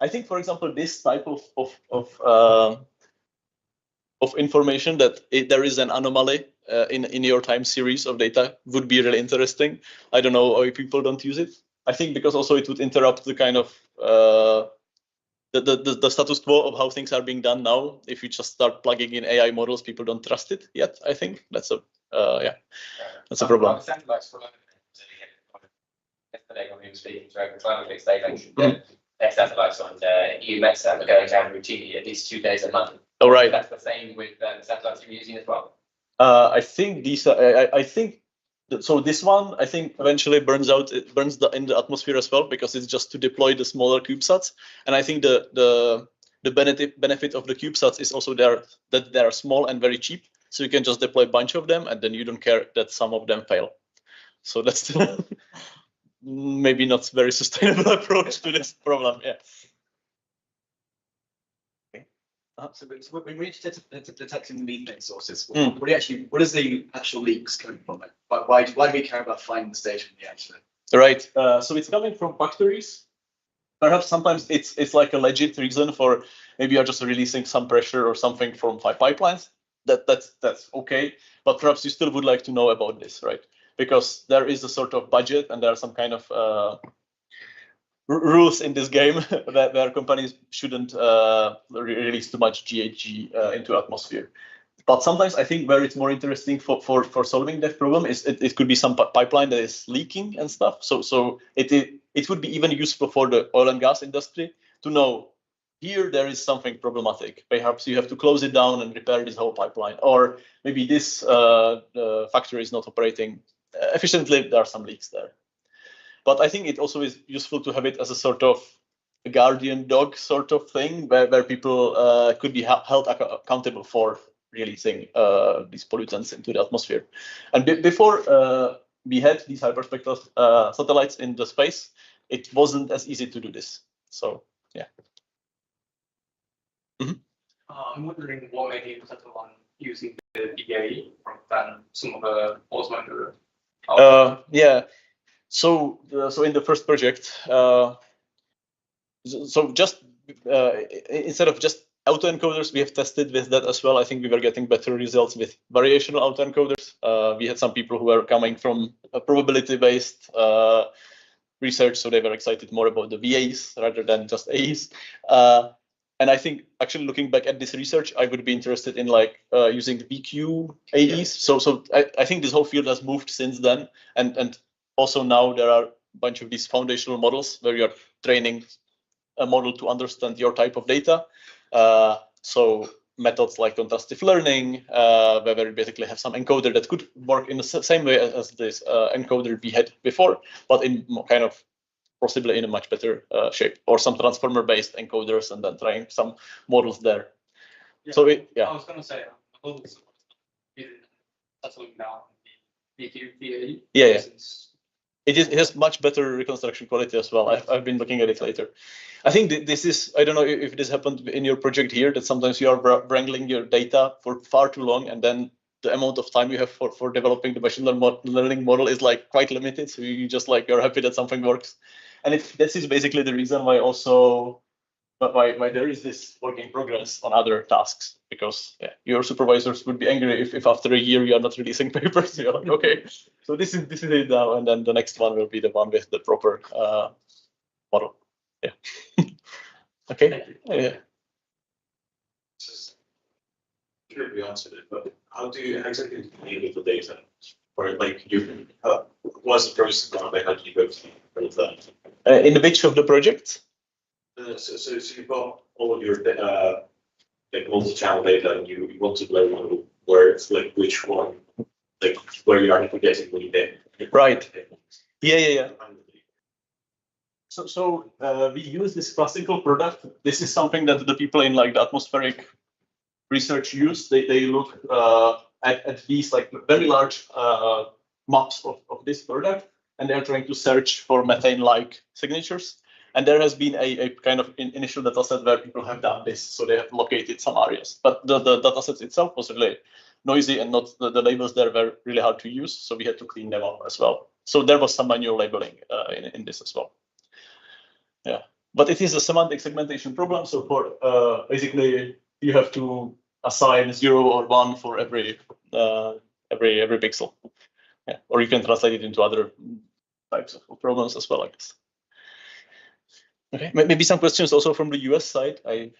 I think, for example, this type of information that there is an anomaly in your time series of data would be really interesting. I don't know why people don't use it. I think because also it would interrupt the kind of the status quo of how things are being done now. If you just start plugging in AI models, people don't trust it yet. I think that's a that's a problem. Yesterday when we were speaking to ClimateHack, they mentioned that their satellites on EU Metsat are going down routinely at least 2 days a month. All right. That's the same with the satellites you're using as well. I think these. I think. So this one, I think, eventually burns out. It burns in the atmosphere as well because it's just to deploy the smaller CubeSats. And I think the benefit of the CubeSats is also that they are small and very cheap. So you can just deploy a bunch of them, and then you don't care that some of them fail. So that's maybe not very sustainable approach to this problem. Yeah. So when we detecting the methane sources, what is the actual leaks coming from? Why do we care about finding the station? Actually, right. So it's coming from factories. Perhaps sometimes it's like a legit reason for maybe you're just releasing some pressure or something from pipelines. That's okay. But perhaps you still would like to know about this, right? Because there is a sort of budget and there are some kind of rules in this game where companies shouldn't release too much GHG into atmosphere. But sometimes I think where it's more interesting for solving that problem is it could be some pipeline that is leaking and stuff. So it would be even useful for the oil and gas industry to know here there is something problematic. Perhaps you have to close it down and repair this whole pipeline, or maybe this factory is not operating efficiently. There are some leaks there. But I think it also is useful to have it as a sort of a guardian dog sort of thing where people could be held accountable for releasing these pollutants into the atmosphere. And before we had these hyperspectral satellites in the space, it wasn't as easy to do this. So yeah. I'm wondering what made you settle on using the BA than some of the Osmo. Yeah. So in the first project, so just instead of just autoencoders, we have tested with that as well. I think we were getting better results with variational autoencoders. We had some people who were coming from a probability-based research, so they were excited more about the VAs rather than just A's. And I think actually looking back at this research, I would be interested in like using VQ AEs. So I think this whole field has moved since then, and also now there are a bunch of these foundational models where you are training a model to understand your type of data. So methods like contrastive learning, where we basically have some encoder that could work in the same way as this encoder we had before, but in kind of possibly in a much better shape, or some transformer-based encoders, and then trying some models there. Yeah. So I was going to say, a little bit settling down the VA. Yeah. It has much better reconstruction quality as well. I've been looking at it later. I think this is, I don't know if this happened in your project here, that sometimes you are wrangling your data for far too long, and then the amount of time you have for developing the machine learning model is like quite limited. So you just like, you're happy that something works. And this is basically the reason why also, why there is this work in progress on other tasks, because your supervisors would be angry if after a year you are not releasing papers. You're like, okay, so this is it now, and then the next one will be the one with the proper model. Yeah. Okay. Yeah. Sure, we answered it, but how do you exactly deal with the data? Or like what's the process going? Like how do you go through that? In which of the projects? So you've got all of your like multi-channel data, and you want to learn where it's like which one, like where you are getting what you get. Right. Yeah. So we use this classical product. This is something that the people in like the atmospheric research use. They look at these like very large maps of this product, and they're trying to search for methane-like signatures. And there has been a kind of initial data set where people have done this, so they have located some areas. But the data set itself was really noisy, and not the labels there were really hard to use, so we had to clean them up as well. So there was some manual labeling in this as well. Yeah, but it is a semantic segmentation problem. So for basically you have to assign 0 or 1 for every pixel. Yeah, or you can translate it into other types of problems as well, I guess. Okay, maybe some questions also from the US side. If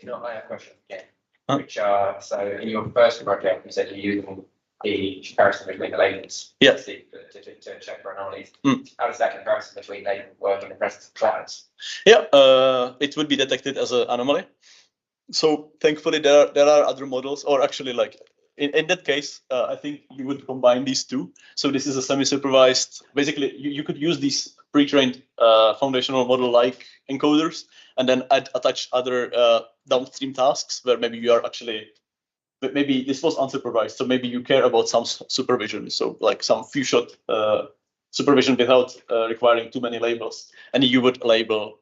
not, I have a question again. Which so in your first project, you said you're using the comparison between the labels. Yeah. To check for anomalies. How does that comparison between labels work in the presence of clouds? Yeah, it would be detected as an anomaly. So thankfully there are other models, or actually like in that case, I think you would combine these two. So this is a semi-supervised, basically you could use these pre-trained foundational model-like encoders, and then attach other downstream tasks where maybe you are actually, maybe this was unsupervised, so maybe you care about some supervision, so like some few shot supervision without requiring too many labels, and you would label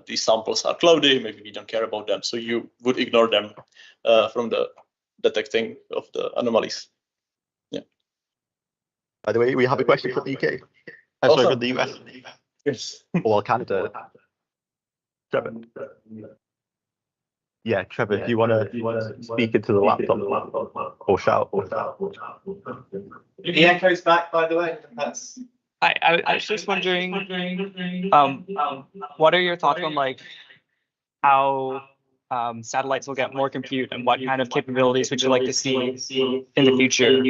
these samples are cloudy, maybe we don't care about them, so you would ignore them from the detecting of the anomalies. Yeah. By the way, we have a question from the UK. Sorry, from the US. Yes. Or Canada. Trevor. Yeah, Trevor, do you want to speak into the laptop or shout? The echo's back, by the way. That's. I was just wondering, what are your thoughts on like how satellites will get more compute, and what kind of capabilities would you like to see in the future?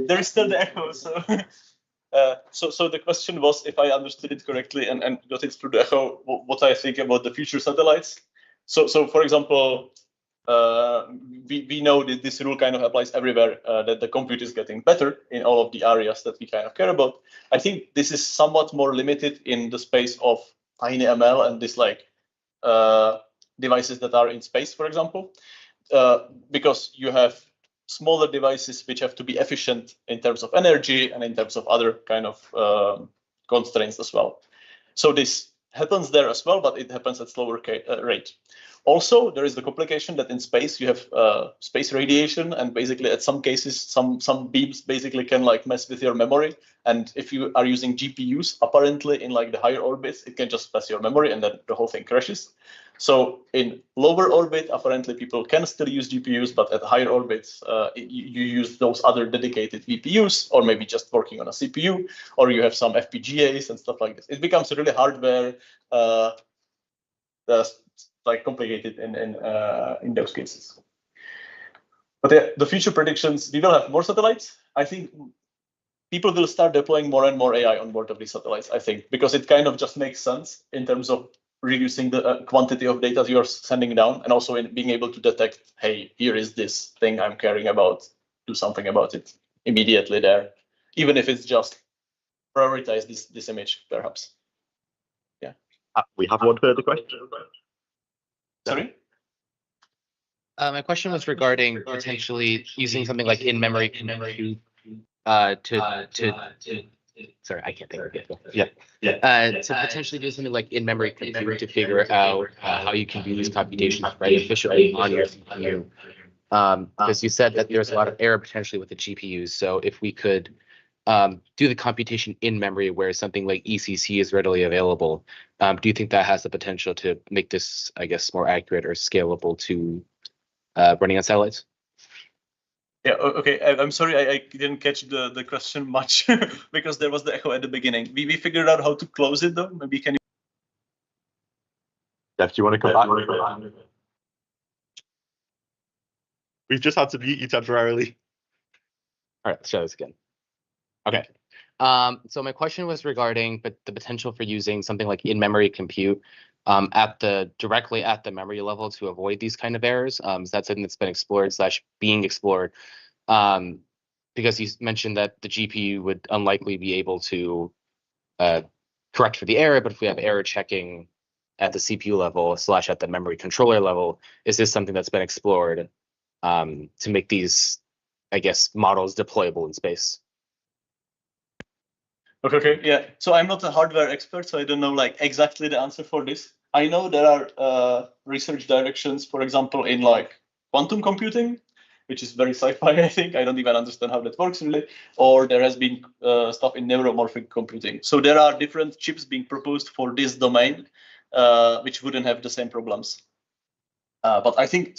There is still the echo, so. So the question was, if I understood it correctly and got it through the echo, what I think about the future satellites. So for example, we know that this rule kind of applies everywhere, that the compute is getting better in all of the areas that we kind of care about. I think this is somewhat more limited in the space of tiny ML and this like devices that are in space, for example, because you have smaller devices which have to be efficient in terms of energy and in terms of other kind of constraints as well. So this happens there as well, but it happens at slower rate. Also, there is the complication that in space you have space radiation, and basically, at some cases, some beams basically can like mess with your memory. And if you are using GPUs, apparently in like the higher orbits, it can just mess your memory, and then the whole thing crashes. So in lower orbit, apparently people can still use GPUs, but at higher orbits, you use those other dedicated VPUs, or maybe just working on a CPU, or you have some FPGAs and stuff like this. It becomes really hardware like complicated in those cases. But yeah, the future predictions, we will have more satellites. I think people will start deploying more and more AI on board of these satellites, I think, because it kind of just makes sense in terms of reducing the quantity of data you're sending down, and also in being able to detect, hey, here is this thing I'm caring about, do something about it immediately there, even if it's just prioritize this image, perhaps. Yeah. We have one further question. Sorry? My question was regarding potentially using something like in-memory compute sorry, I can't think of it. Yeah. To potentially do something like in-memory compute to figure out how you can do these computations very efficiently on your CPU. Because you said that there's a lot of error potentially with the GPUs. So if we could do the computation in memory where something like ECC is readily available, do you think that has the potential to make this, I guess, more accurate or scalable to running on satellites? Yeah, okay. I'm sorry, I didn't catch the question much because there was the echo at the beginning. We figured out how to close it though. Maybe can you? Jeff, do you want to come back? We've just had to mute you temporarily. All right, let's try this again. Okay. So my question was regarding the potential for using something like in-memory compute directly at the memory level to avoid these kind of errors. Is that something that's been explored / being explored? Because you mentioned that the GPU would unlikely be able to correct for the error, but if we have error checking at the CPU level / at the memory controller level, is this something that's been explored to make these, I guess, models deployable in space? Okay, yeah. So I'm not a hardware expert, so I don't know like exactly the answer for this. I know there are research directions, for example, in like quantum computing, which is very sci-fi, I think. I don't even understand how that works really. Or there has been stuff in neuromorphic computing. So there are different chips being proposed for this domain, which wouldn't have the same problems. But I think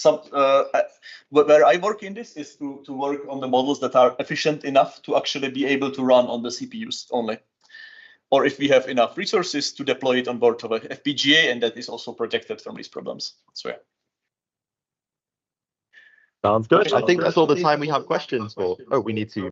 where I work in this is to work on the models that are efficient enough to actually be able to run on the CPUs only. Or if we have enough resources to deploy it on board of a FPGA, and that is also protected from these problems. So yeah. Sounds good. I think that's all the time we have questions for. Oh, we need to.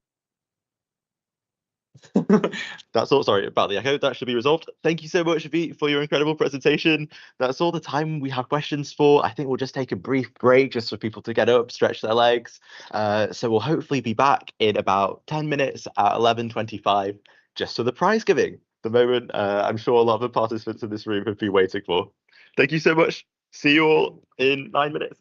That's all. Sorry about the echo. That should be resolved. Thank you so much, Vit, for your incredible presentation. That's all the time we have questions for. I think we'll just take a brief break just for people to get up, stretch their legs. So we'll hopefully be back in about 10 minutes at 11:25, just for the prize giving. The moment I'm sure a lot of the participants in this room have been waiting for. Thank you so much. See you all in 9 minutes.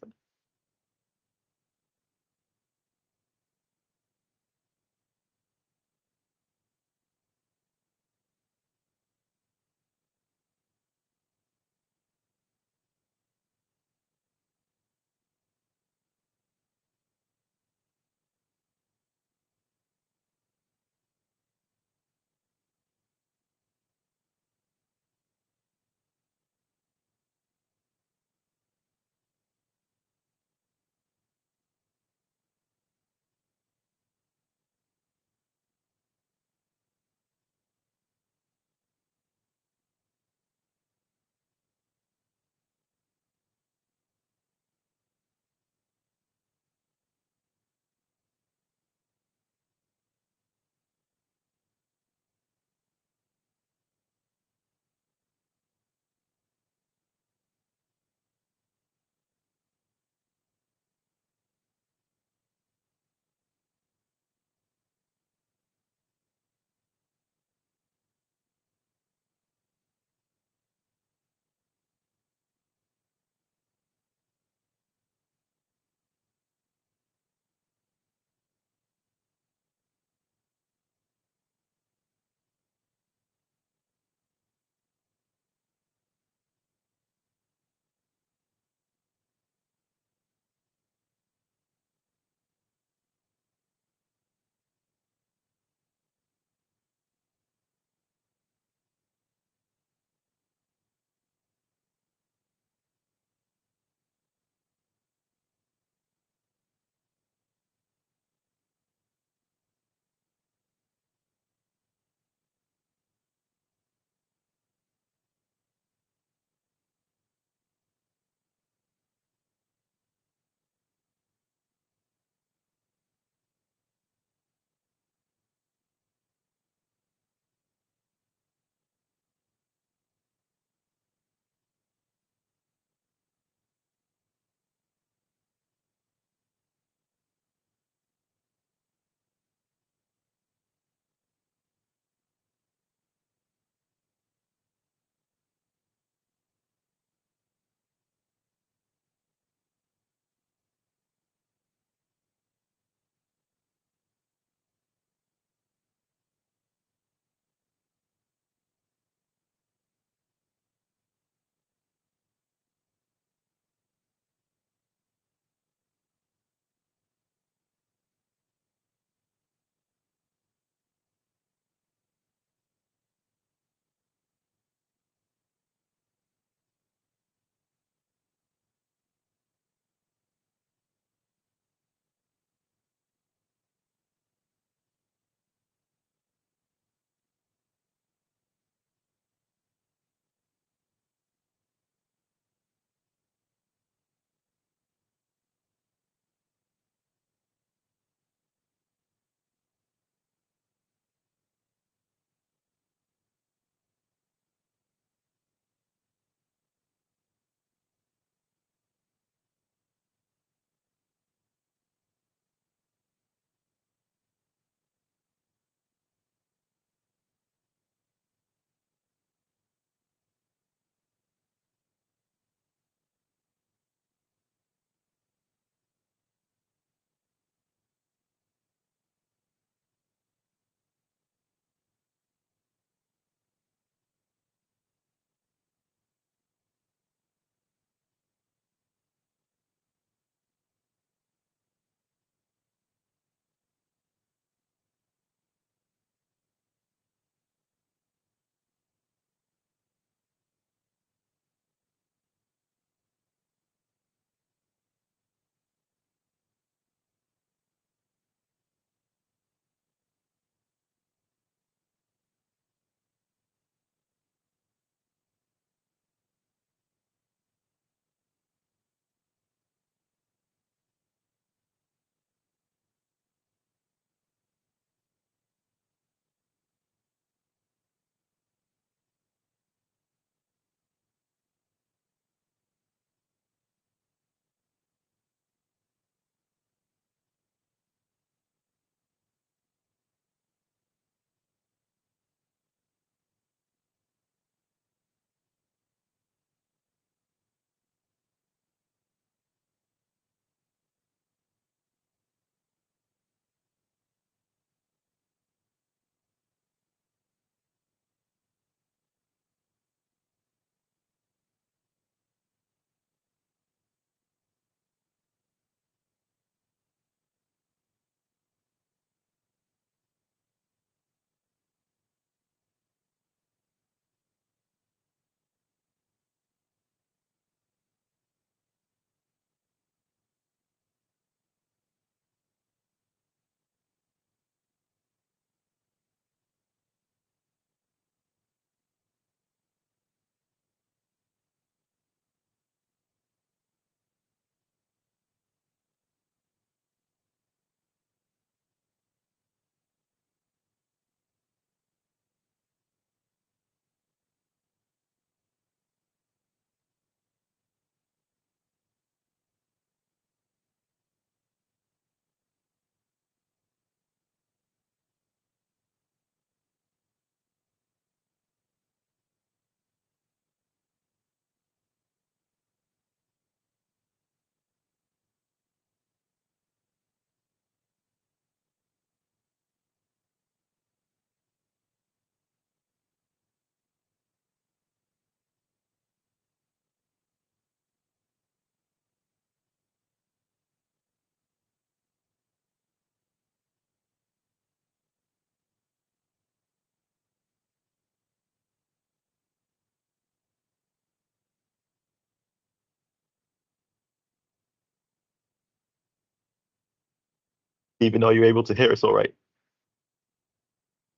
even though you're able to hear us all right.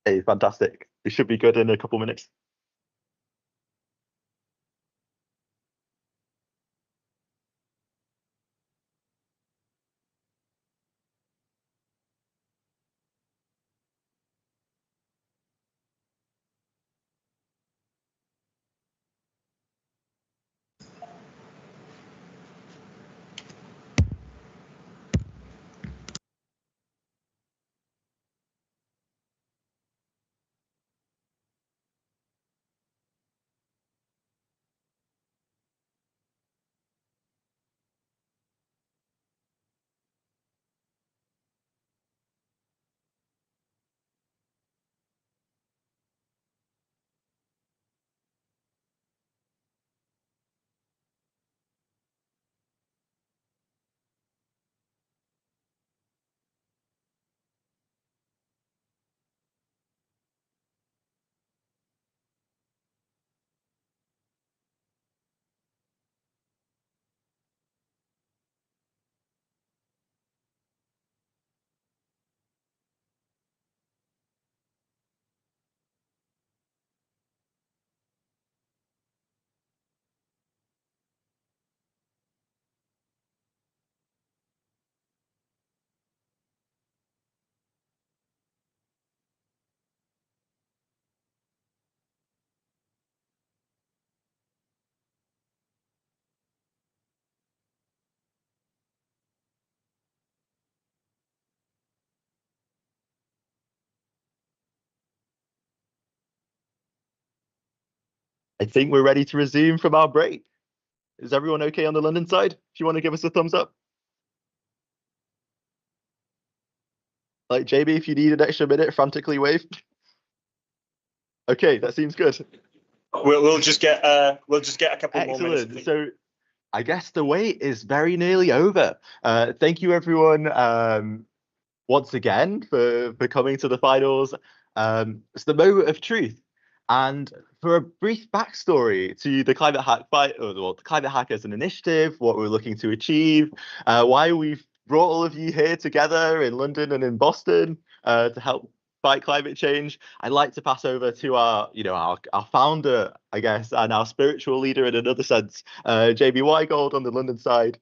Hey, fantastic. We should be good in a couple minutes. I think we're ready to resume from our break. Is everyone okay on the London side? If you want to give us a thumbs up. Like JB, if you need an extra minute, frantically wave. Okay, that seems good. We'll just get a couple more Excellent. minutes. So I guess the wait is very nearly over. Thank you everyone once again for coming to the finals. It's the moment of truth. And for a brief backstory to the Climate Hack the Climate Hack as an initiative, what we're looking to achieve, why we've brought all of you here together in London and in Boston to help fight climate change, I'd like to pass over to our founder, I guess, and our spiritual leader in another sense, JB Weigold on the London side,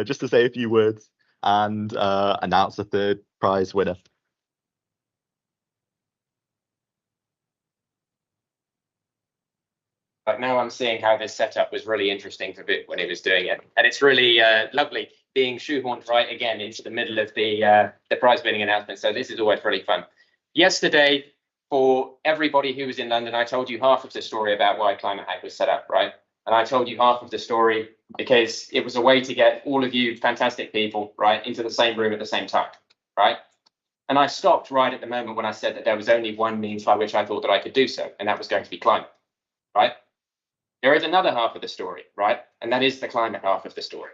just to say a few words and announce the third prize winner. But now I'm seeing how this setup was really interesting for Vip when he was doing it. And it's really lovely being shoehorned right again into the middle of the prize winning announcement. So this is always really fun. Yesterday, for everybody who was in London, I told you half of the story about why Climate Hack was set up, right? And I told you half of the story because it was a way to get all of you fantastic people, right, into the same room at the same time, right? And I stopped right at the moment when I said that there was only one means by which I thought that I could do so, and that was going to be climate, right? There is another half of the story, right? And that is the climate half of the story,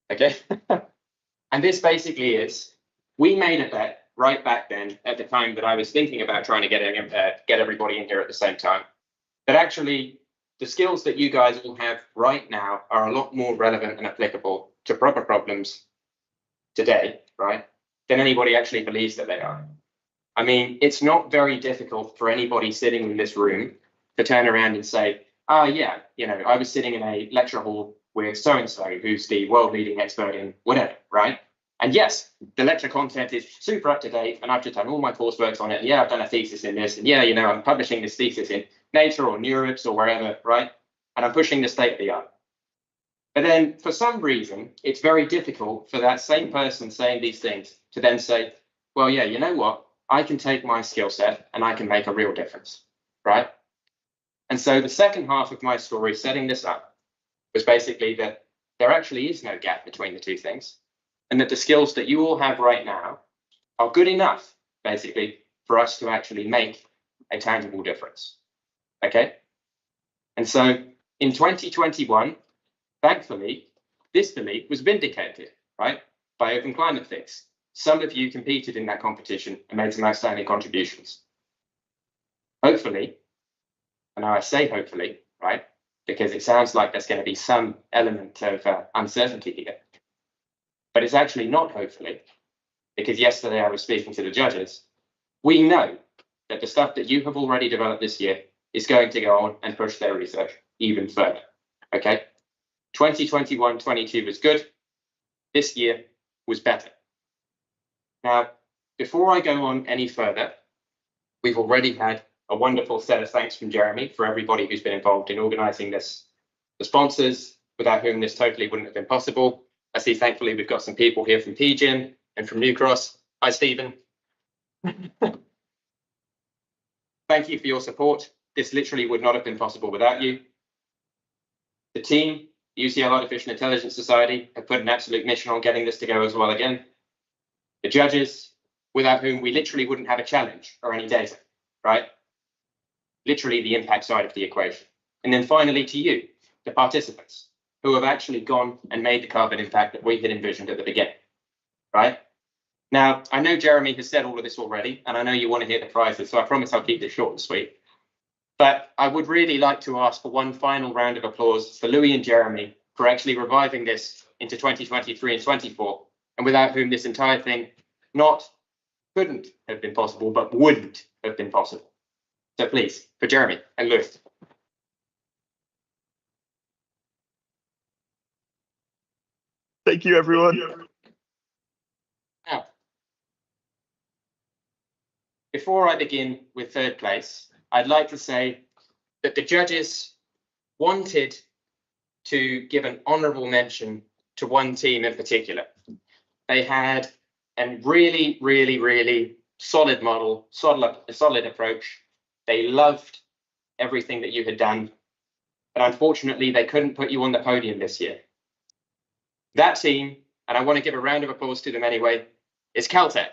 okay? And this basically is, we made a bet right back then at the time that I was thinking about trying to get everybody in here at the same time, that actually the skills that you guys all have right now are a lot more relevant and applicable to proper problems today, right, than anybody actually believes that they are. I mean, it's not very difficult for anybody sitting in this room to turn around and say, yeah, you know, I was sitting in a lecture hall with so-and-so, who's the world-leading expert in whatever, right? And yes, the lecture content is super up-to-date, and I've just done all my coursework on it. And yeah, I've done a thesis in this, and yeah, you know, I'm publishing this thesis in Nature or Neurips or wherever, right? And I'm pushing the state of the art. But then, for some reason, it's very difficult for that same person saying these things to then say, well, yeah, you know what? I can take my skill set and I can make a real difference, right? And so the second half of my story setting this up was basically that there actually is no gap between the two things, and that the skills that you all have right now are good enough, basically, for us to actually make a tangible difference, okay? And so in 2021, thankfully, this belief was vindicated, right, by Open Climate Fix. Some of you competed in that competition and made some outstanding contributions. Hopefully, and now I say hopefully, right, because it sounds like there's going to be some element of uncertainty here. But it's actually not hopefully. because yesterday I was speaking to the judges. We know that the stuff that you have already developed this year is going to go on and push their research even further. Okay? 2021-22 was good. This year was better. Now, before I go on any further, we've already had a wonderful set of thanks from Jeremy for everybody who's been involved in organising this. The sponsors, without whom this totally wouldn't have been possible. I see, thankfully, we've got some people here from PGIM and from New Cross. Hi, Stephen. Thank you for your support. This literally would not have been possible without you. The team, the UCL Artificial Intelligence Society, have put an absolute mission on getting this to go as well again. The judges, without whom we literally wouldn't have a challenge or any data, right? Literally the impact side of the equation. And then finally to you, the participants, who have actually gone and made the carbon impact that we had envisioned at the beginning, right? Now, I know Jeremy has said all of this already, and I know you want to hear the prizes, so I promise I'll keep this short and sweet. But I would really like to ask for one final round of applause for Louis and Jeremy for actually reviving this into 2023 and 24, and without whom this entire thing not couldn't have been possible, but wouldn't have been possible. So please, for Jeremy and Louis. Thank you, everyone. Now, before I begin with third place, I'd like to say that the judges wanted to give an honourable mention to one team in particular. They had a really, really, really solid model, solid approach. They loved everything that you had done, but unfortunately, they couldn't put you on the podium this year. That team, and I want to give a round of applause to them anyway, is Caltech.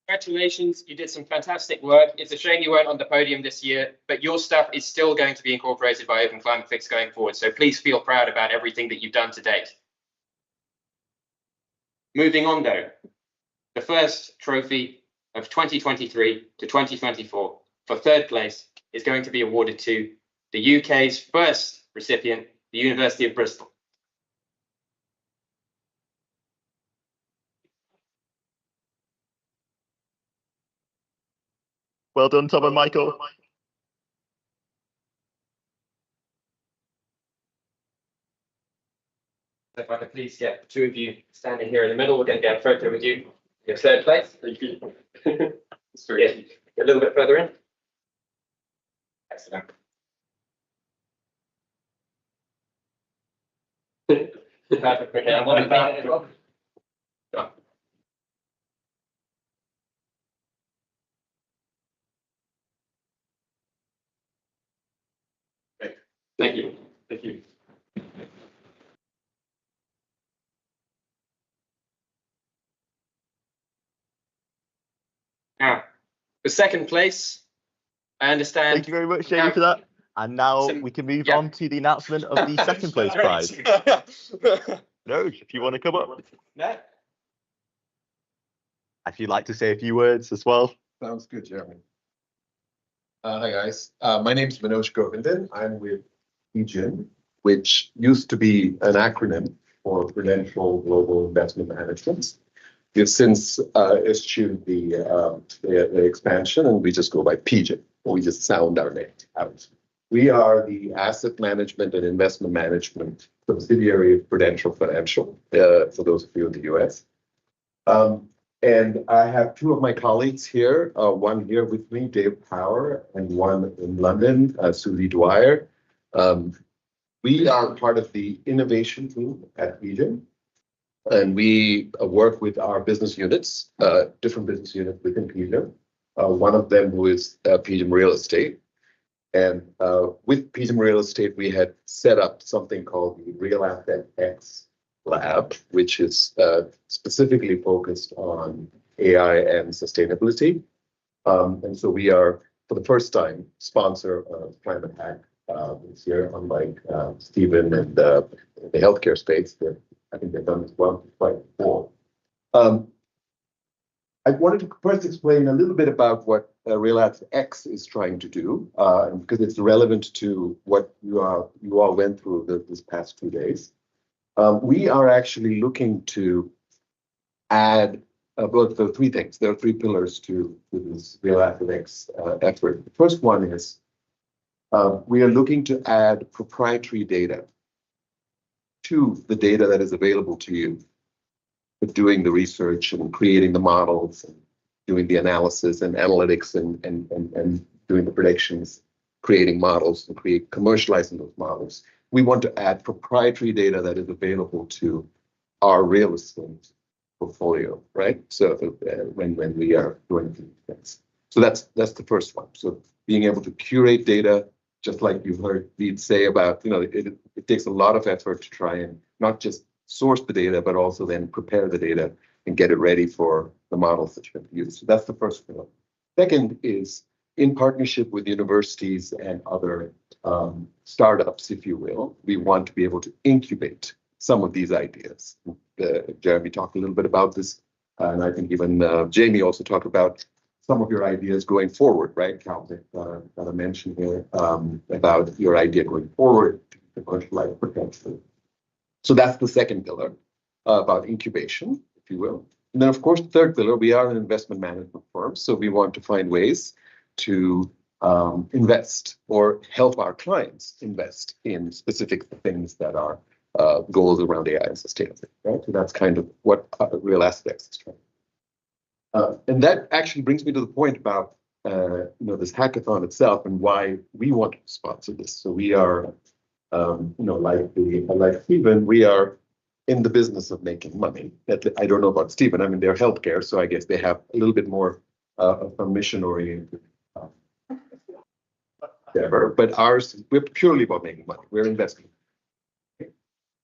Congratulations, you did some fantastic work. It's a shame you weren't on the podium this year, but your stuff is still going to be incorporated by Open Climate Fix going forward. So please feel proud about everything that you've done to date. Moving on though, the first trophy of 2023 to 2024 for third place is going to be awarded to the UK's first recipient, the University of Bristol. Well done, Tom and Michael. If I could please get two of you standing here in the middle, we're going to get a photo with you. Your third place. Thank you. Yeah, a little bit further in. Excellent. Perfect. Okay, I want to Thank you. Thank you. Now, the second place, I understand. Thank you very much, Jamie, for that. And now we can move on to the announcement of the second place prize. No, if you want to come up. No. If you'd like to say a few words as well. Sounds good, Jeremy. Hi, guys. My name is Manoj Govindan. I'm with PGIM, which used to be an acronym for Prudential Global Investment Management. We've since eschewed the expansion, and we just go by PGIM, or we just sound our name out. We are the asset management and investment management subsidiary of Prudential Financial, for those of you in the US. And I have two of my colleagues here, one here with me, Dave Power, and one in London, Susie Dwyer. We are part of the innovation team at PGIM, and we work with our business units, different business units within PGIM. One of them who is PGIM Real Estate. And with PGIM Real Estate, we had set up something called the Real Asset X Lab, which is specifically focused on AI and sustainability. And so we are, for the first time, sponsor of ClimateHack this year, unlike Stephen and the healthcare space. I think they've done this well quite before. I wanted to first explain a little bit about what RealAds-X is trying to do, because it's relevant to what you all went through this past 2 days. We are actually looking to add about the 3 things. There are 3 pillars to this RealAds-X effort. The first one is we are looking to add proprietary data to the data that is available to you for doing the research and creating the models and doing the analysis and analytics and doing the predictions, creating models and commercializing those models. We want to add proprietary data that is available to our real estate portfolio, right? So when we are doing these things. So that's the first one. So being able to curate data, just like you heard Veed say about, it takes a lot of effort to try and not just source the data, but also then prepare the data and get it ready for the models that you're going to use. So that's the first pillar. Second is in partnership with universities and other startups, if you will, we want to be able to incubate some of these ideas. Jeremy talked a little bit about this, and I think even Jamie also talked about some of your ideas going forward, right, Cal, that I mentioned here about your idea going forward to commercialize potentially. So that's the second pillar about incubation, if you will. And then, of course, the third pillar, we are an investment management firm, so we want to find ways to invest or help our clients invest in specific things that are goals around AI and sustainability, right? So that's kind of what RealAds-X is trying. And that actually brings me to the point about this hackathon itself and why we want to sponsor this. So we are, like Stephen, we are in the business of making money. I don't know about Stephen. I mean, they're healthcare, so I guess they have a little bit more of a mission-oriented endeavor. But ours, we're purely about making money. We're investing.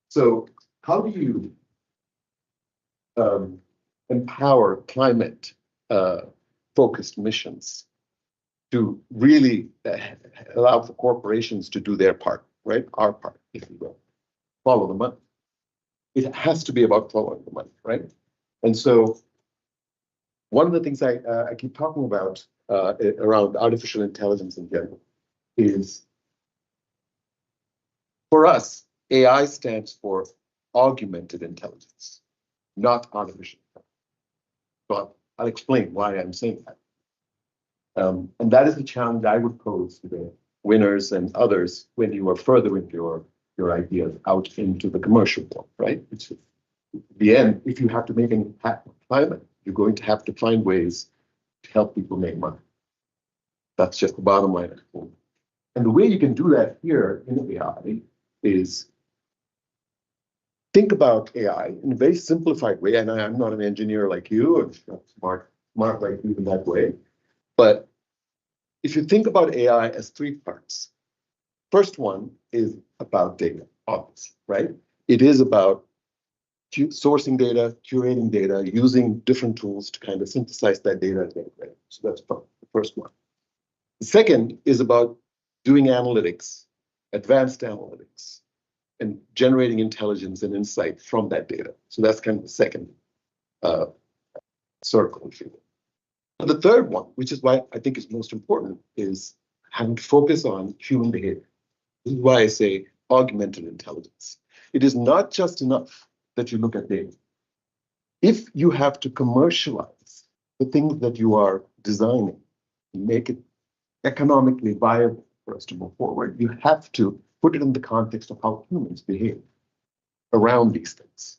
So how do you empower climate focused missions to really allow for corporations to do their part, right? Our part, if you will. Follow the money. It has to be about following the money, right? And so one of the things I keep talking about around artificial intelligence in general is, for us, AI stands for augmented intelligence, not artificial intelligence. So I'll explain why I'm saying that. And that is the challenge I would pose to the winners and others when you are furthering your ideas out into the commercial world, right? It's the end. If you have to make an impact on climate, you're going to have to find ways to help people make money. That's just the bottom line. And the way you can do that here in AI is think about AI in a very simplified way. And I'm not an engineer like you, or smart like you in that way. But if you think about AI as 3 parts, first one is about data, obviously, right? It is about sourcing data, curating data, using different tools to kind of synthesize that data and get it ready. So that's the first one. The second is about doing analytics, advanced analytics, and generating intelligence and insight from that data. So that's kind of the second circle, if you will. And the third one, which is why I think is most important, is having to focus on human behavior. This is why I say augmented intelligence. It is not just enough that you look at data. If you have to commercialize the things that you are designing, make it economically viable for us to move forward, you have to put it in the context of how humans behave around these things,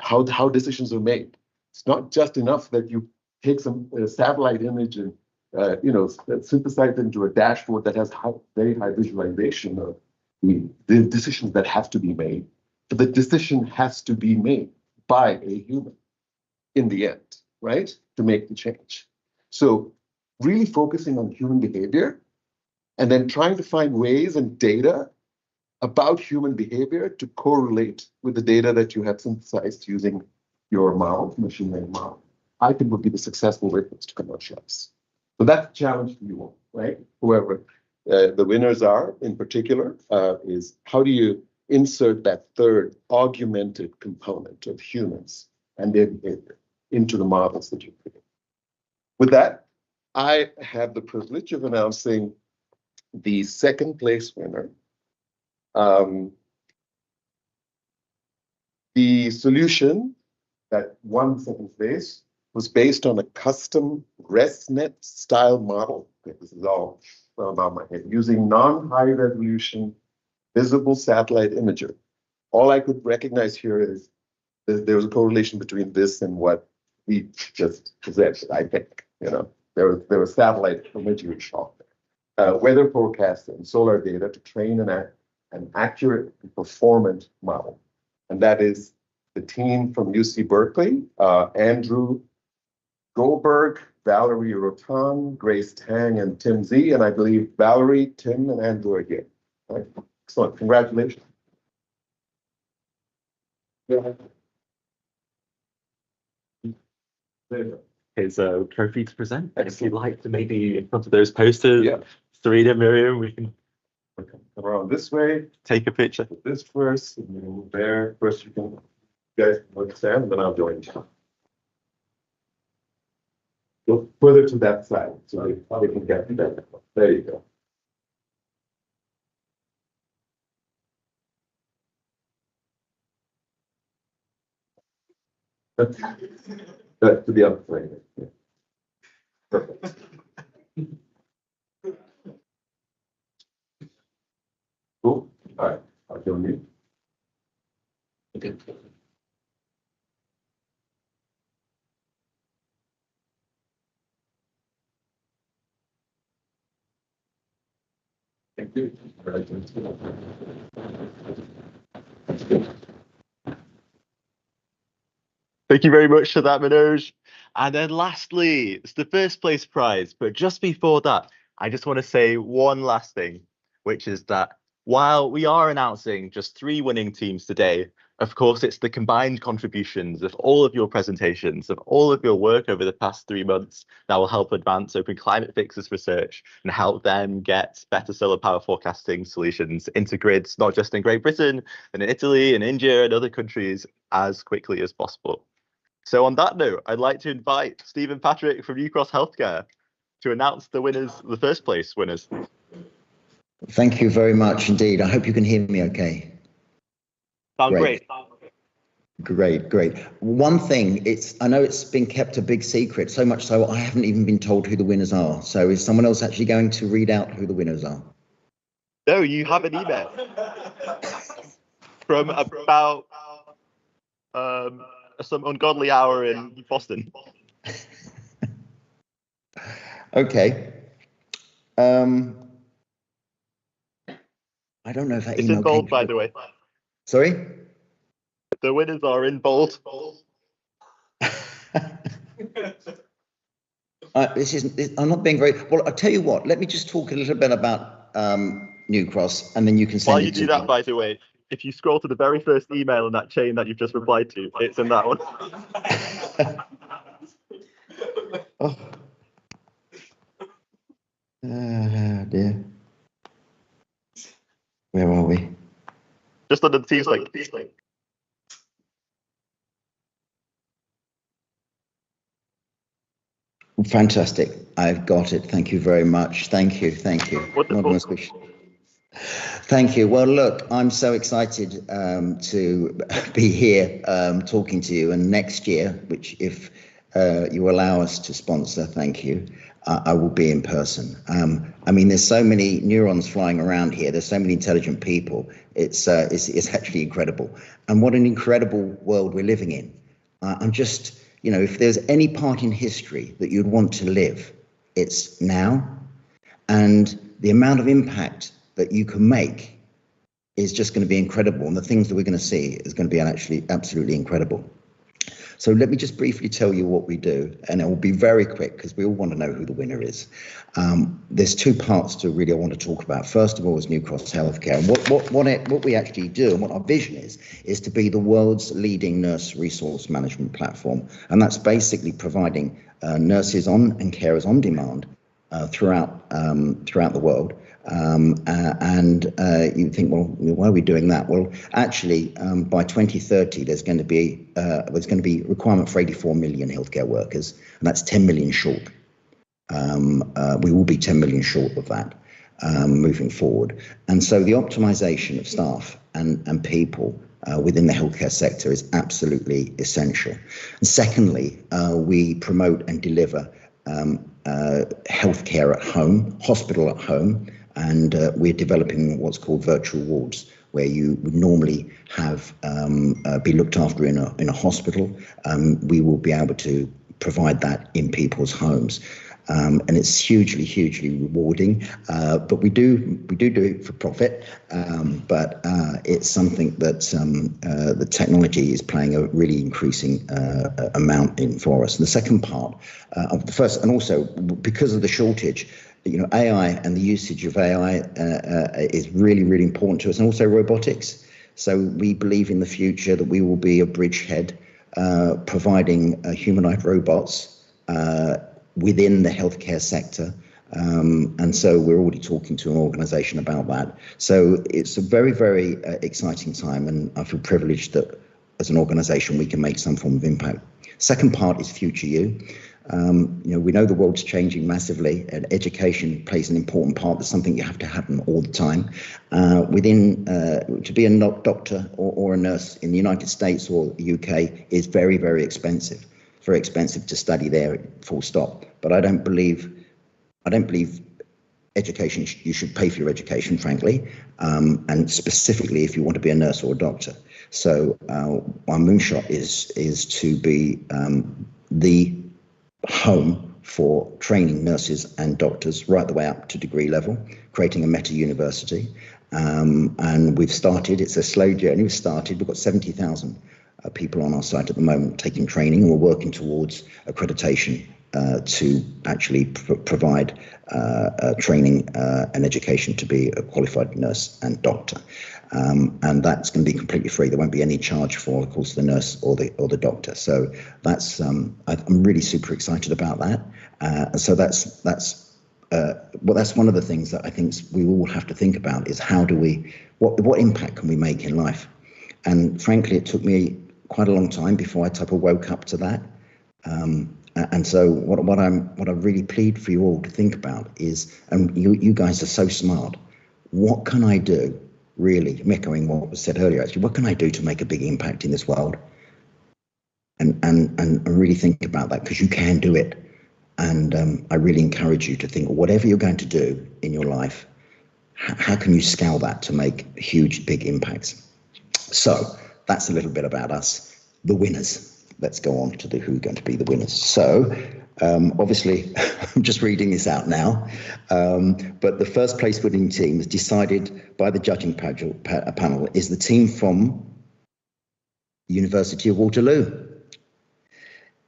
how decisions are made. It's not just enough that you take some satellite image and synthesize it into a dashboard that has very high visualization of the decisions that have to be made. But the decision has to be made by a human in the end, right? To make the change. So really focusing on human behavior and then trying to find ways and data about human behavior to correlate with the data that you have synthesized using your model, machine learning model, I think would be the successful way for us to commercialize. So that's a challenge for you all, right? Whoever the winners are in particular is how do you insert that third augmented component of humans and their behavior into the models that you create. With that, I have the privilege of announcing the second place winner. The solution that won second place was based on a custom ResNet style model. This is all well about my head, using non-high resolution visible satellite imager. All I could recognize here is that there was a correlation between this and what we just presented, I think. You know, there was satellite imagery involved there. Weather forecasting, solar data to train an accurate and performant model. And that is the team from UC Berkeley, Andrew Goldberg, Valerie Rotan, Grace Tang, and Tim Z. And I believe Valerie, Tim, and Andrew are here. All right. Excellent. Congratulations. His trophy to present. If you'd like to maybe in front of those posters, Serena, Miriam, we can come around this way. Take a picture. Put this first, and then move there. First, you guys can look Sam, and then I'll join you. Go further to that side, so they probably can get that. There you go. To the other side. Yeah. Perfect. Cool. All right. I'll join you. Okay. Thank you. Thank you very much for that, Manoj. And then lastly, it's the first place prize. But just before that, I just want to say one last thing, which is that while we are announcing just 3 winning teams today, of course, it's the combined contributions of all of your presentations, of all of your work over the past 3 months that will help advance Open Climate Fixes research and help them get better solar power forecasting solutions into grids, not just in Great Britain, but in Italy and India and other countries as quickly as possible. So on that note, I'd like to invite Stephen Patrick from New Cross Healthcare to announce the winners, the first place winners. Thank you very much indeed. I hope you can hear me okay. Sound great. Great. One thing, I know it's been kept a big secret, so much so I haven't even been told who the winners are. So is someone else actually going to read out who the winners are? No, you have an email from about some ungodly hour in Boston. Okay. I don't know if that it's email in bold, by the way. Sorry? The winners are in bold. I'm not being very well. I'll tell you what. Let me just talk a little bit about New Cross, and then you can send While it you to do that, me. by the way, if you scroll to the very first email in that chain that you've just replied to, it's in that one. Oh. Dear. Where are we? Just under the Teams link. Fantastic. I've got it. Thank you very much. Thank you. Wonderful. Thank you. Well, look, I'm so excited to be here talking to you. And next year, which if you allow us to sponsor, thank you, I will be in person. I mean, there's so many neurons flying around here. There's so many intelligent people. It's actually incredible. And what an incredible world we're living in. I'm just, you know, if there's any part in history that you'd want to live, it's now. And the amount of impact that you can make is just going to be incredible. And the things that we're going to see is going to be actually absolutely incredible. So let me just briefly tell you what we do, and it will be very quick because we all want to know who the winner is. There's 2 parts to really I want to talk about. First of all is New Cross Healthcare. And what we actually do and what our vision is to be the world's leading nurse resource management platform. And that's basically providing nurses and carers on demand throughout the world. And you think, well, why are we doing that? Well, actually, by 2030, there's going to be requirement for 84 million healthcare workers, and that's 10 million short. We will be 10 million short of that moving forward. And so the optimization of staff and people within the healthcare sector is absolutely essential. And secondly, we promote and deliver healthcare at home, hospital at home, and we're developing what's called virtual wards, where you would normally have be looked after in a hospital. We will be able to provide that in people's homes. And it's hugely rewarding, but we do it for profit. But it's something that the technology is playing a really increasing amount in for us. And the second part of the first, and also because of the shortage, AI and the usage of AI is really important to us, and also robotics. So we believe in the future that we will be a bridgehead providing humanoid robots within the healthcare sector. And so we're already talking to an organization about that. So it's a very exciting time, and I feel privileged that as an organization we can make some form of impact. Second part is Future You. We know the world's changing massively, and education plays an important part. That's something you have to happen all the time. To be a doctor or a nurse in the United States or the UK is very expensive. Very expensive to study there, full stop. But I don't believe education, you should pay for your education, frankly, and specifically if you want to be a nurse or a doctor. So our moonshot is to be the home for training nurses and doctors right the way up to degree level, creating a meta university. And we've started, it's a slow journey, we've got 70,000 people on our site at the moment taking training, and we're working towards accreditation to actually provide training and education to be a qualified nurse and doctor. And that's going to be completely free. There won't be any charge for, of course, the nurse or the doctor. So that's I'm really super excited about that. So that's one of the things that I think we all have to think about is what impact can we make in life? And frankly, it took me quite a long time before I type of woke up to that. And so what I really plead for you all to think about is, and you guys are so smart, what can I do, really, echoing what was said earlier, actually, what can I do to make a big impact in this world? And really think about that, because you can do it. And I really encourage you to think, whatever you're going to do in your life, how can you scale that to make huge, big impacts? So that's a little bit about us, the winners. Let's go on to who are going to be the winners. So obviously, I'm just reading this out now, but the first place winning team is decided by the judging panel is the team from the University of Waterloo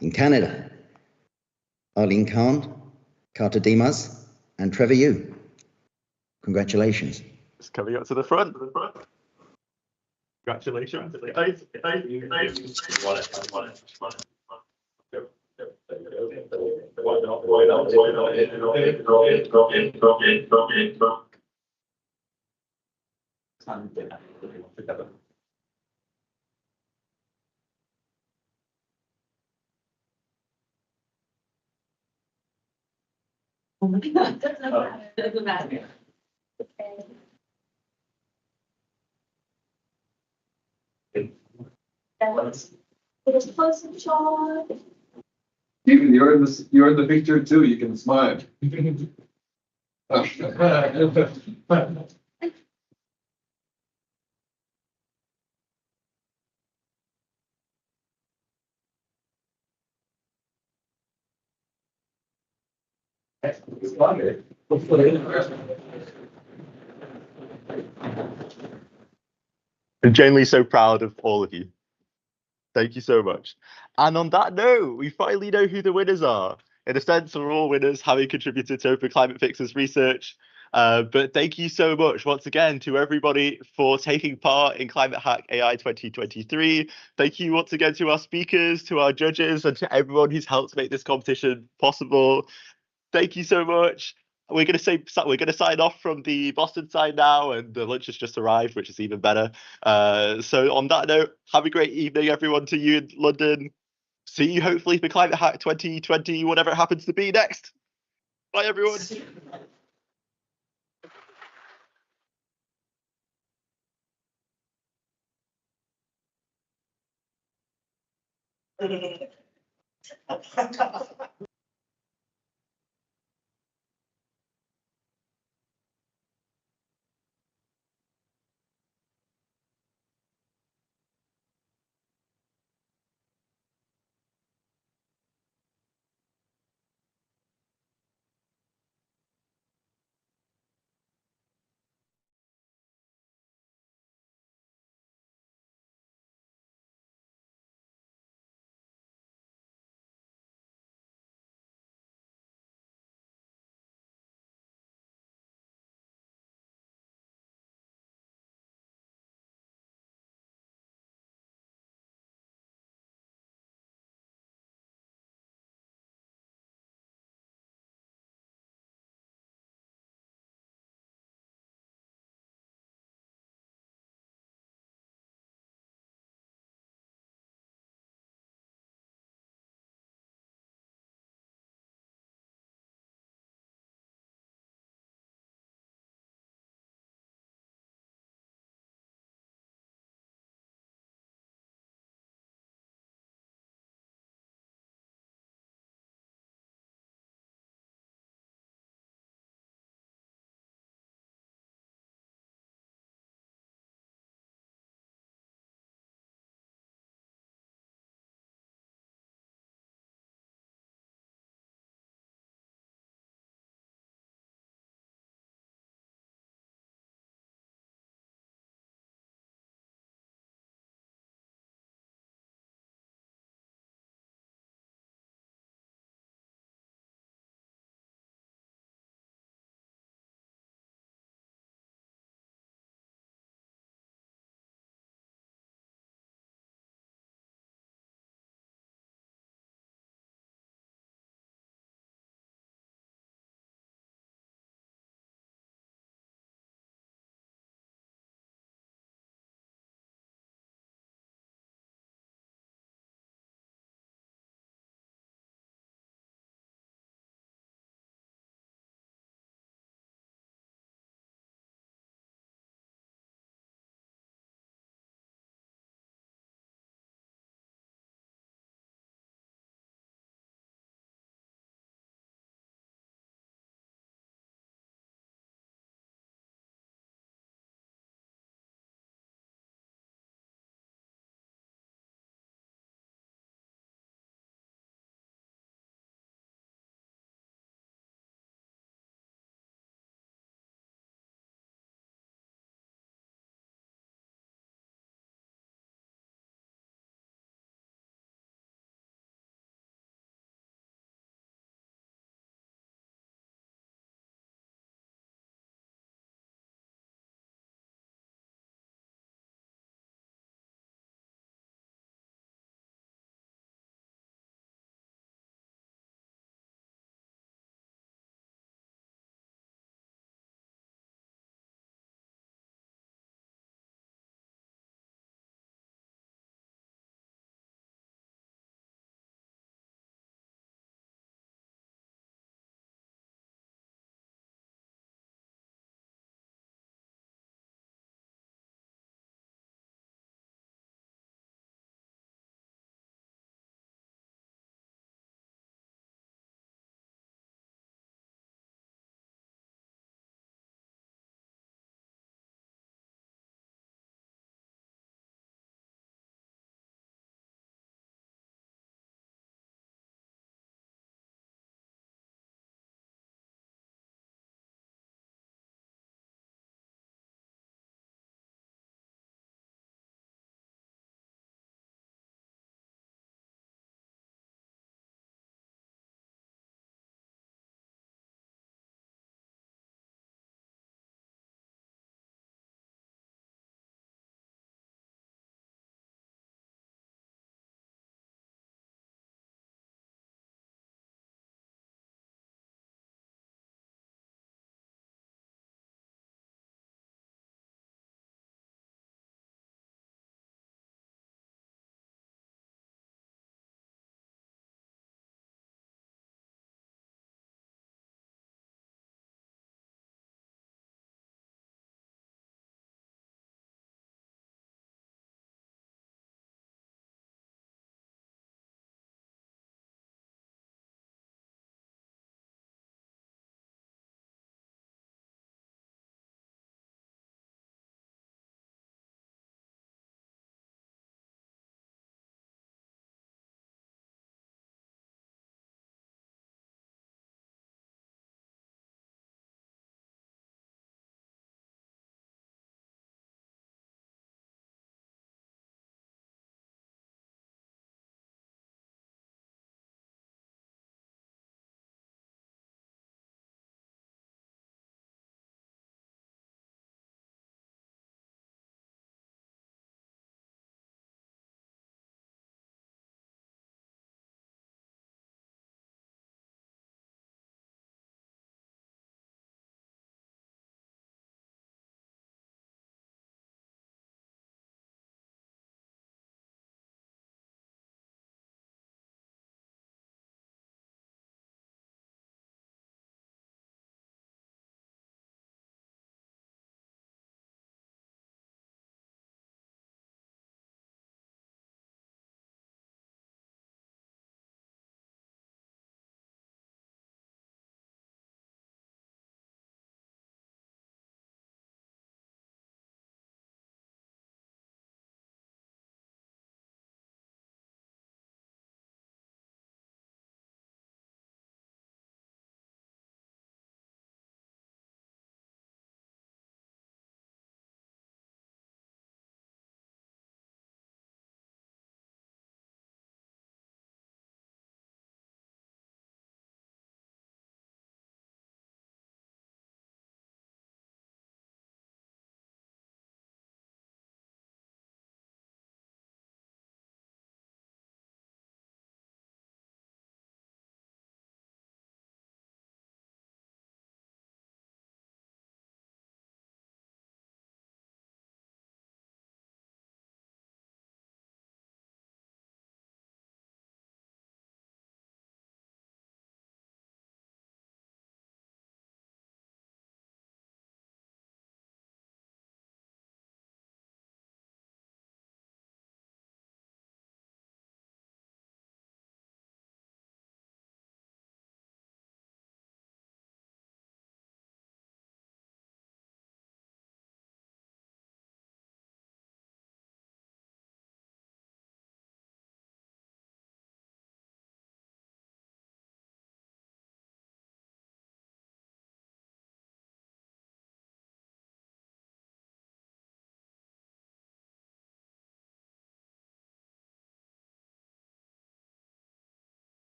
in Canada. Arlene Khan, Carter Dimas, and Trevor Yu. Congratulations. It's coming up to the front. Congratulations. Steven, you're in the picture too. You can smile. I'm genuinely so proud of all of you. Thank you so much. And on that note, we finally know who the winners are. In a sense, we're all winners, having contributed to Open Climate Fixes research. But thank you so much once again to everybody for taking part in ClimateHack.AI 2023. Thank you once again to our speakers, to our judges, and to everyone who's helped make this competition possible. Thank you so much. We're gonna sign off from the Boston side now, and the lunch has just arrived, which is even better. So on that note, have a great evening, everyone. To you in London. See you hopefully for Climate Hack 2020, whatever it happens to be next. Bye, everyone.